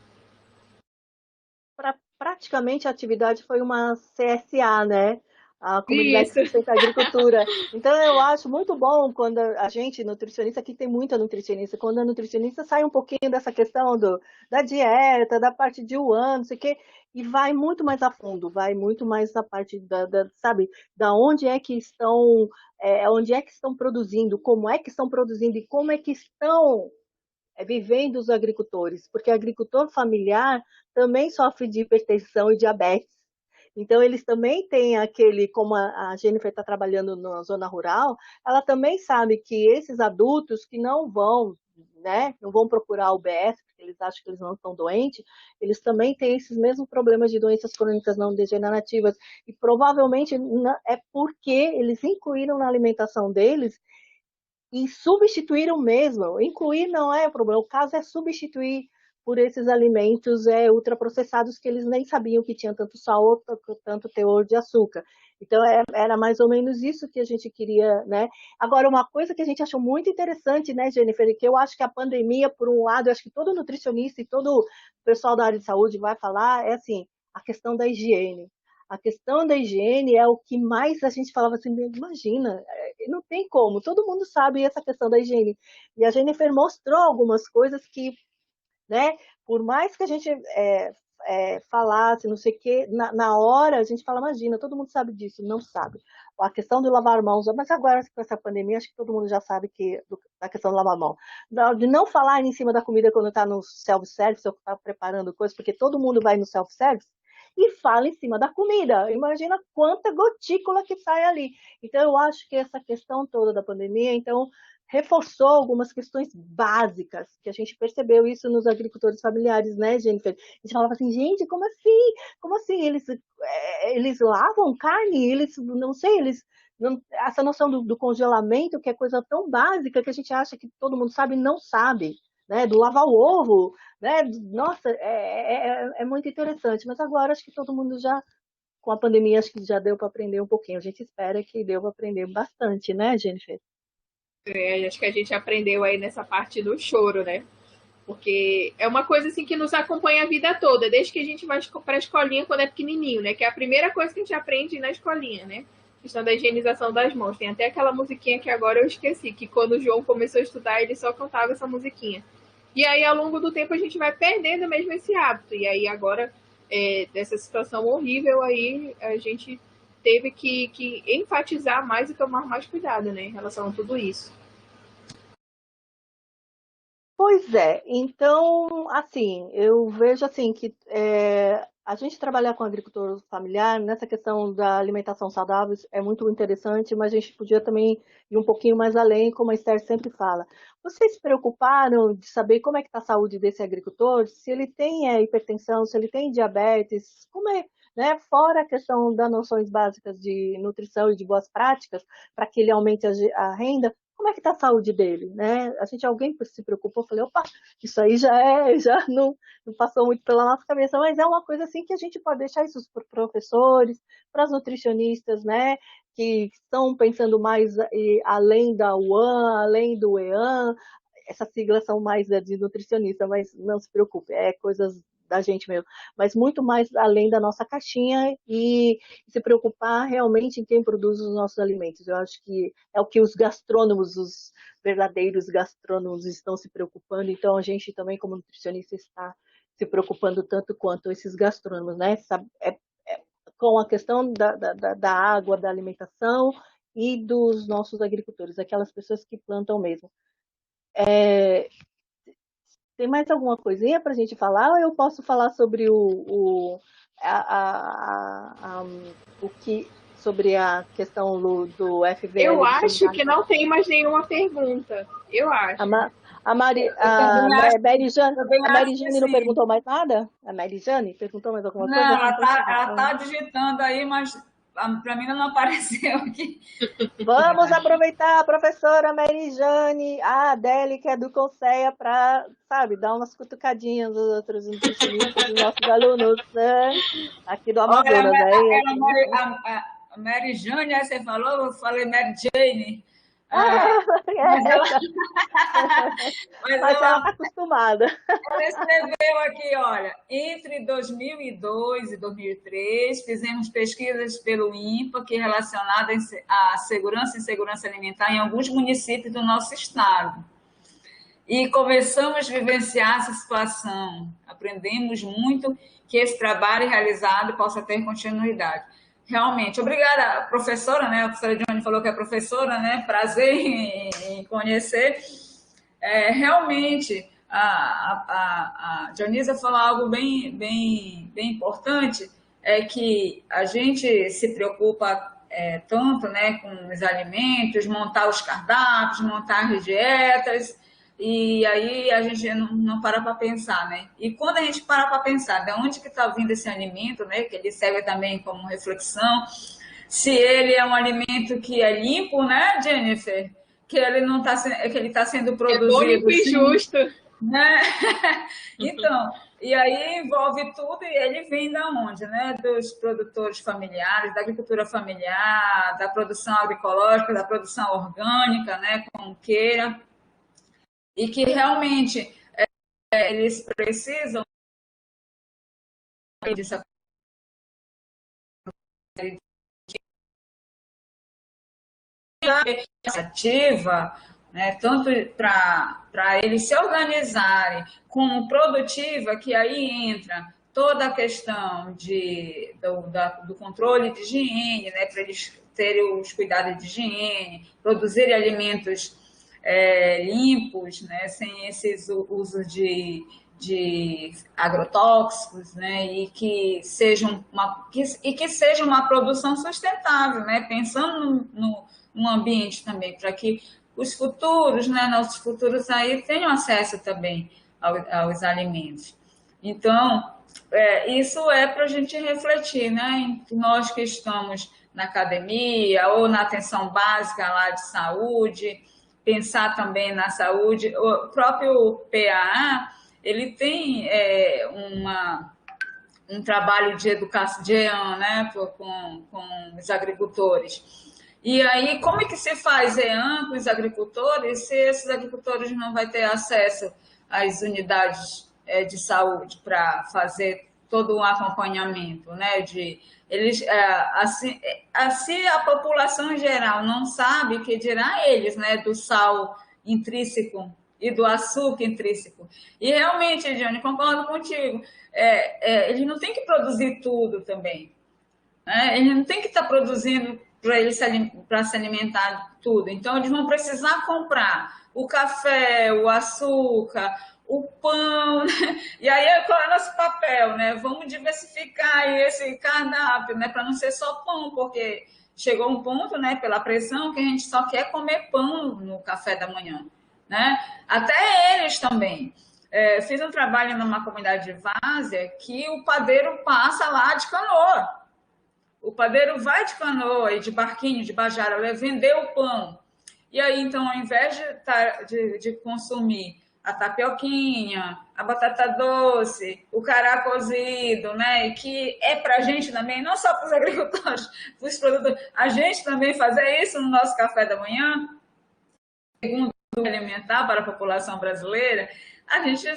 Praticamente a atividade foi uma CSA, né? A Comunidade Isso. Sustenta a Agricultura. Então, eu acho muito bom quando a gente, nutricionista, aqui tem muita nutricionista, quando a nutricionista sai um pouquinho dessa questão da dieta, da parte de Wuhan, não sei o quê, e vai muito mais a fundo, vai muito mais na parte sabe, da onde é que estão produzindo, como é que estão produzindo e como é que estão vivendo os agricultores, porque agricultor familiar também sofre de hipertensão e diabetes. Então, eles também têm aquele, como a Jennifer está trabalhando na zona rural, ela também sabe que esses adultos que não vão, né, não vão procurar o BS, porque eles acham que eles não estão doentes, eles também têm esses mesmos problemas de doenças crônicas não degenerativas, e provavelmente é porque eles incluíram na alimentação deles e substituíram mesmo. Incluir não é o problema, o caso é substituir por esses alimentos ultraprocessados que eles nem sabiam que tinha tanto sal ou tanto teor de açúcar. Então, era mais ou menos isso que a gente queria, né? Agora, uma coisa que a gente achou muito interessante, né, Jennifer, que eu acho que a pandemia, por um lado, eu acho que todo nutricionista e todo pessoal da área de saúde vai falar, é assim, a questão da higiene. A questão da higiene é o que mais a gente falava assim, imagina, não tem como, todo mundo sabe essa questão da higiene. E a Jennifer mostrou algumas coisas que, né, por mais que a gente falasse, não sei o quê, na hora a gente fala, imagina, todo mundo sabe disso, não sabe. A questão de lavar mãos, mas agora com essa pandemia, acho que todo mundo já sabe da questão de lavar mão. De não falar em cima da comida quando está no self-service, ou está preparando coisas, porque todo mundo vai no self-service, e fala em cima da comida. Imagina quanta gotícula que sai ali. Então, eu acho que essa questão toda da pandemia, então, reforçou algumas questões básicas, que a gente percebeu isso nos agricultores familiares, né, Jennifer? A gente falava assim, gente, como assim? Como assim? Eles lavam carne? Eles, não sei, essa noção do congelamento, que é coisa tão básica que a gente acha que todo mundo sabe, não sabe. Né, do lavar o ovo, né? Nossa, é muito interessante. Mas agora acho que todo mundo já, com a pandemia, acho que já deu para aprender um pouquinho. A gente espera que deu para aprender bastante, né, Jennifer? Acho que a gente aprendeu aí nessa parte do choro, né? Porque é uma coisa assim que nos acompanha a vida toda, desde que a gente vai para a escolinha quando é pequenininho, né? Que é a primeira coisa que a gente aprende na escolinha, né? A questão da higienização das mãos. Tem até aquela musiquinha que agora eu esqueci, que quando o João começou a estudar, ele só cantava essa musiquinha. E aí, ao longo do tempo, a gente vai perdendo mesmo esse hábito. E aí, agora, dessa situação horrível aí, a gente teve que enfatizar mais e tomar mais cuidado, né? Em relação a tudo isso. Pois é, então, assim, eu vejo assim que a gente trabalhar com agricultor familiar nessa questão da alimentação saudável é muito interessante, mas a gente podia também ir um pouquinho mais além, como a Esther sempre fala. Vocês se preocuparam de saber como é que está a saúde desse agricultor? Se ele tem hipertensão, se ele tem diabetes, como é? né? Fora a questão das noções básicas de nutrição e de boas práticas, para que ele aumente a renda, como é que está a saúde dele, né? Alguém se preocupou, eu falei, opa, isso aí já não passou muito pela nossa cabeça, mas é uma coisa assim que a gente pode deixar isso para os professores, para as nutricionistas, né? Que estão pensando mais além da UAN, além do EAN, essas siglas são mais de nutricionista, mas não se preocupe, é coisas da gente mesmo, mas muito mais além da nossa caixinha e se preocupar realmente em quem produz os nossos alimentos. Eu acho que é o que os gastrônomos, os verdadeiros gastrônomos estão se preocupando, então a gente também como nutricionista está se preocupando tanto quanto esses gastrônomos, né? Com a questão da água, da alimentação e dos nossos agricultores, aquelas pessoas que plantam mesmo. Tem mais alguma coisinha para a gente falar ou eu posso falar sobre o que sobre a questão do Eu FVL do acho que sanitário? não tem mais nenhuma pergunta. Eu acho. A, Ma, a, Mari, Eu também acho, a também Mary acho que Jane não sim. perguntou mais nada? A Mary Jane perguntou mais alguma Não, coisa? Assim, ela tá digitando aí, mas para mim não apareceu aqui. vamos aproveitar a professora Mary Jane, a Adele, que é do Conceia, para, sabe, dar umas cutucadinhas dos outros nutricionistas, dos nossos alunos, né? Aqui do Olha, Amazonas, né? a Mary Jane, aí você falou, eu falei Mary Jane. É, Ah, mas ela, essa. mas Mas ela ela, está acostumada. ela escreveu aqui, olha, entre 2002 e 2003, fizemos pesquisas pelo INPA que relacionadas à segurança e segurança alimentar em alguns municípios do nosso estado. E começamos a vivenciar essa situação. Aprendemos muito que esse trabalho realizado possa ter continuidade. Realmente, obrigada, professora, né? A professora Johnny falou que é professora, né? Prazer em conhecer. Realmente, a Dionisa falou algo bem importante, é que a gente se preocupa tanto, né, com os alimentos, montar os cardápios, montar as dietas, e aí a gente não para pensar, né? E quando a gente para pensar de onde que está vindo esse alimento, né, que ele serve também como reflexão, se ele é um alimento que é limpo, né, Jennifer? Que ele não tá, que ele está sendo É bom, limpo produzido e sim, justo. né? Então, e aí envolve tudo e ele vem da onde, né? Dos produtores familiares, da agricultura familiar, da produção agroecológica, da produção orgânica, né? Como queira, e que realmente eles precisam dessa iniciativa, né, tanto para eles se organizarem como produtiva, que aí entra toda a questão do controle de higiene, né, para eles terem os cuidados de higiene, produzirem alimentos limpos, né, sem esses usos de agrotóxicos, né, e que seja uma produção sustentável, né, pensando no ambiente também, para que os futuros, né, nossos futuros aí tenham acesso também aos alimentos. Então, isso é para a gente refletir, né? Nós que estamos na academia ou na atenção básica lá de saúde, pensar também na saúde. O próprio PAA, ele tem um trabalho de educação, de EAN, né, com os agricultores. E aí, como é que se faz EAN com os agricultores se esses agricultores não vão ter acesso às unidades de saúde para fazer todo um acompanhamento, né? Assim a população em geral não sabe, que dirá eles, né, do sal intrínseco e do açúcar intrínseco. E realmente, Johnny, concordo contigo, eles não têm que produzir tudo também, né? Eles não têm que estar produzindo para se alimentar tudo. Então, eles vão precisar comprar o café, o açúcar, o pão. E aí, qual é o nosso papel, né? Vamos diversificar esse cardápio, né? Para não ser só pão, porque chegou um ponto, né, pela pressão, que a gente só quer comer pão no café da manhã, né? Até eles também. fiz um trabalho numa comunidade de várzea que o padeiro passa lá de canoa. O padeiro vai de canoa e de barquinho, de bajara, vender o pão. E aí, então, ao invés de consumir a tapioquinha, a batata doce, o cará cozido, né? E que é para a gente também, não só para os agricultores, para os produtores, a gente também fazer isso no nosso café da manhã, segundo alimentar para a população brasileira, a gente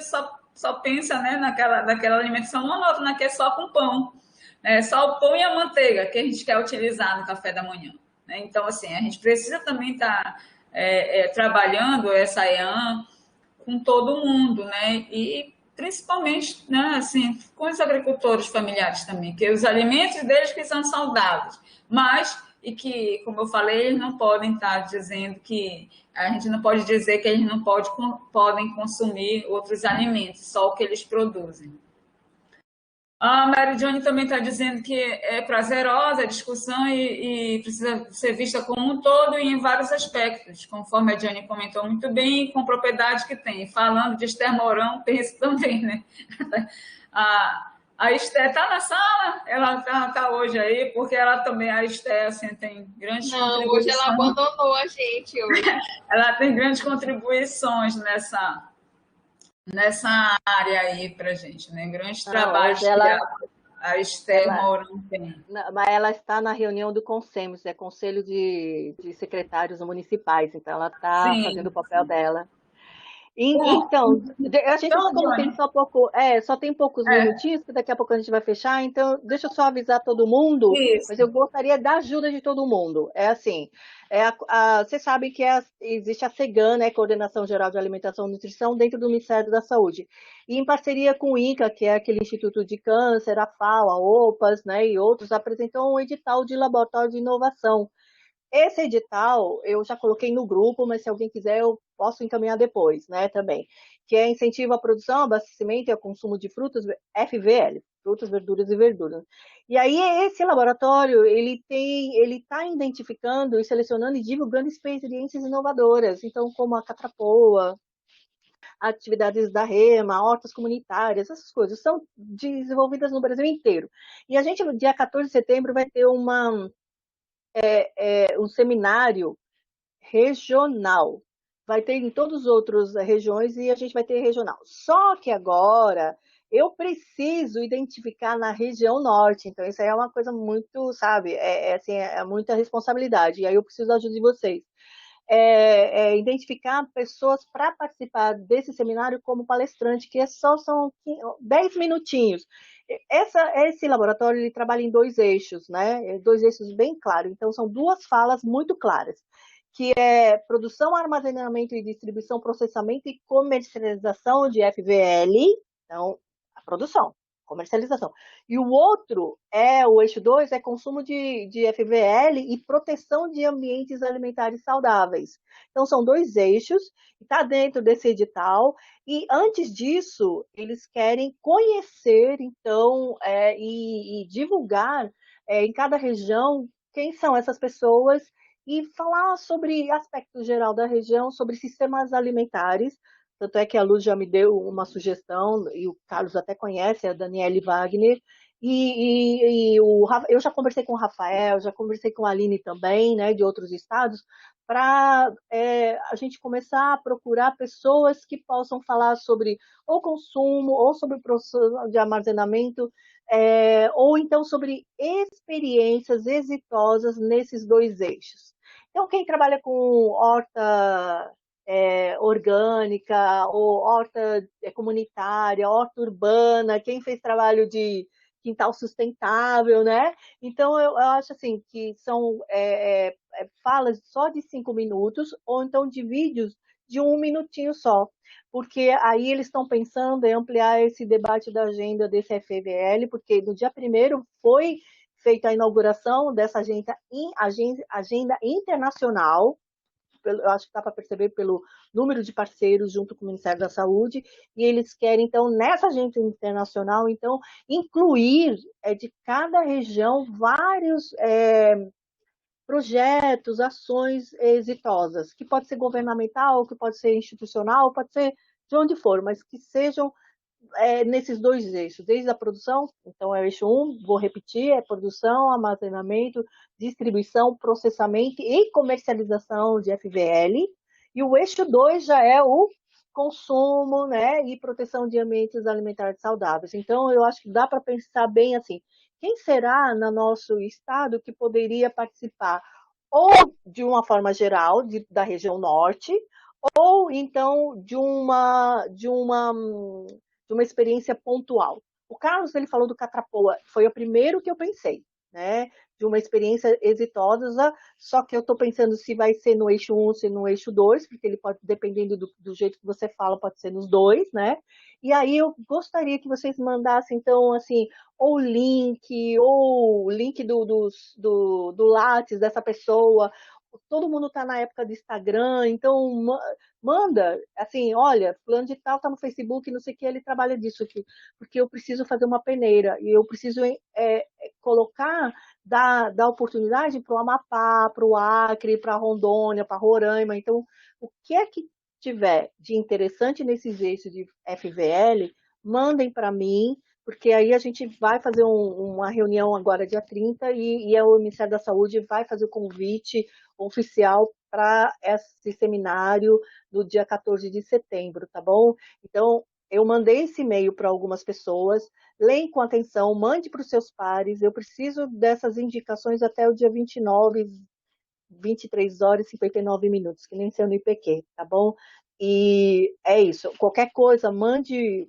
só pensa, né, naquela alimentação monótona, que é só com pão. Né? Só o pão e a manteiga que a gente quer utilizar no café da manhã. Né? Então, assim, a gente precisa também estar trabalhando essa EAN com todo mundo, né? E principalmente, né, assim, com os agricultores familiares também, que os alimentos deles que são saudáveis, mas e que, como eu falei, eles não podem estar dizendo que a gente não pode dizer que eles não podem consumir outros alimentos, só o que eles produzem. A Mary Jane também está dizendo que é prazerosa a discussão e precisa ser vista como um todo e em vários aspectos, conforme a Jane comentou muito bem, com propriedade que tem. Falando de Esther Mourão, tem isso também, né? A Esther está na sala, ela está hoje aí, porque ela também, a Esther, assim, tem grandes contribuições. Hoje ela abandonou a gente hoje. Ela tem grandes contribuições nessa área aí para gente, né? Grandes trabalhos que a Esther Mourão tem. Mas ela está na reunião do CONSEMOS, Conselho de Secretários Municipais, então ela está fazendo o papel dela. Então, a gente, como tem só tem poucos minutinhos, que daqui a pouco a gente vai fechar, então deixa eu só avisar todo mundo, mas eu gostaria da ajuda de todo mundo. É assim, vocês sabem que existe a CEGAN, né, Coordenação Geral de Alimentação e Nutrição, dentro do Ministério da Saúde. E em parceria com o INCA, que é aquele Instituto de Câncer, a FAO, a OPAS, né, e outros, apresentou um edital de laboratório de inovação. Esse edital eu já coloquei no grupo, mas se alguém quiser eu posso encaminhar depois, né, também. Que é incentivo à produção, abastecimento e ao consumo de frutas, FVL, frutas, verduras e verduras. E aí esse laboratório, ele está identificando e selecionando e divulgando experiências inovadoras, então como a Catrapoa, atividades da REMA, hortas comunitárias, essas coisas são desenvolvidas no Brasil inteiro. E a gente, no dia 14 de setembro, vai ter um seminário regional. Vai ter em todas as outras regiões e a gente vai ter regional. Só que agora eu preciso identificar na região norte. Então, isso aí é uma coisa muito, sabe, assim, é muita responsabilidade. E aí eu preciso da ajuda de vocês. Identificar pessoas para participar desse seminário como palestrante, que são 10 minutinhos. Esse laboratório ele trabalha em 2 eixos, né? 2 eixos bem claros. Então, são 2 falas muito claras, que é produção, armazenamento e distribuição, processamento e comercialização de FVL. Então, a produção, comercialização. E o outro o eixo 2, é consumo de FVL e proteção de ambientes alimentares saudáveis. Então, são 2 eixos, está dentro desse edital, e antes disso, eles querem conhecer, então, e divulgar em cada região quem são essas pessoas e falar sobre aspectos geral da região, sobre sistemas alimentares. Tanto é que a Luz já me deu uma sugestão, e o Carlos até conhece, a Daniele Wagner, eu já conversei com o Rafael, já conversei com a Aline também, né, de outros estados, para a gente começar a procurar pessoas que possam falar sobre ou consumo, ou sobre o processo de armazenamento, ou então sobre experiências exitosas nesses 2 eixos. Então, quem trabalha com horta orgânica, ou horta comunitária, horta urbana, quem fez trabalho de quintal sustentável, né? Então, eu acho assim, que são falas só de 5 minutos, ou então de vídeos de 1 minutinho só, porque aí eles estão pensando em ampliar esse debate da agenda desse FVL, porque no dia 1º foi feita a inauguração dessa agenda internacional. Eu acho que dá para perceber pelo número de parceiros junto com o Ministério da Saúde, e eles querem, então, nessa agenda internacional, então, incluir de cada região vários projetos, ações exitosas, que pode ser governamental, que pode ser institucional, pode ser de onde for, mas que sejam nesses dois eixos, desde a produção, então é o eixo 1, vou repetir, é produção, armazenamento, distribuição, processamento e comercialização de FVL, e o eixo 2 já é o consumo, né, e proteção de ambientes alimentares saudáveis. Então, eu acho que dá para pensar bem assim, quem será no nosso estado que poderia participar ou de uma forma geral da região norte, ou então de uma experiência pontual. O Carlos ele falou do Catrapoa, foi o primeiro que eu pensei, né? De uma experiência exitosa, só que eu estou pensando se vai ser no eixo 1, se no eixo 2, porque ele pode, dependendo do jeito que você fala, pode ser nos dois, né? E aí eu gostaria que vocês mandassem, então, assim, ou o link do Lattes dessa pessoa. Todo mundo está na época do Instagram, então manda, assim, olha, fulano de tal está no Facebook, não sei o que, ele trabalha disso aqui, porque eu preciso fazer uma peneira, e eu preciso colocar, dar oportunidade para o Amapá, para o Acre, para Rondônia, para Roraima, então, o que é que tiver de interessante nesses eixos de FVL, mandem para mim, porque aí a gente vai fazer uma reunião agora dia 30 e o Ministério da Saúde vai fazer o convite oficial para esse seminário no dia 14 de setembro, tá bom? Então, eu mandei esse e-mail para algumas pessoas, leem com atenção, mande para os seus pares, eu preciso dessas indicações até o dia 29, 23 horas e 59 minutos, que nem seu no IPQ, tá bom? E é isso. Qualquer coisa, mande.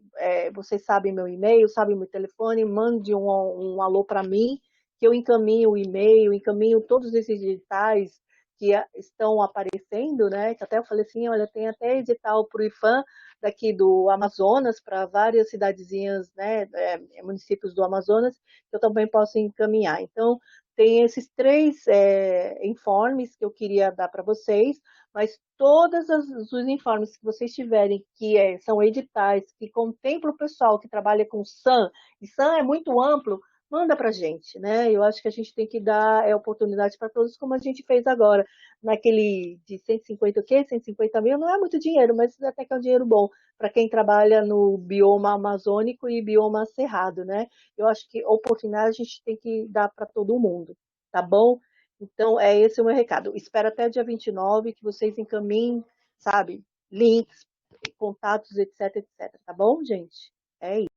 Vocês sabem meu e-mail, sabem meu telefone, mande um alô para mim, que eu encaminho o e-mail, encaminho todos esses editais que estão aparecendo, né? Que até eu falei assim, olha, tem até edital para o IFAM daqui do Amazonas, para várias cidadezinhas, né? Municípios do Amazonas, que eu também posso encaminhar. Então, tem esses três informes que eu queria dar para vocês, mas todos os informes que vocês tiverem, que são editais, que contemplam o pessoal que trabalha com SAM, e SAM é muito amplo, manda para a gente, né? Eu acho que a gente tem que dar oportunidade para todos, como a gente fez agora, naquele de 150 o quê? 150 mil, não é muito dinheiro, mas até que é um dinheiro bom para quem trabalha no bioma amazônico e bioma cerrado, né? Eu acho que oportunidade a gente tem que dar para todo mundo, tá bom? Então, é esse o meu recado. Espero até dia 29 que vocês encaminhem, sabe, links, contatos, etc, etc. Tá bom, gente? É isso.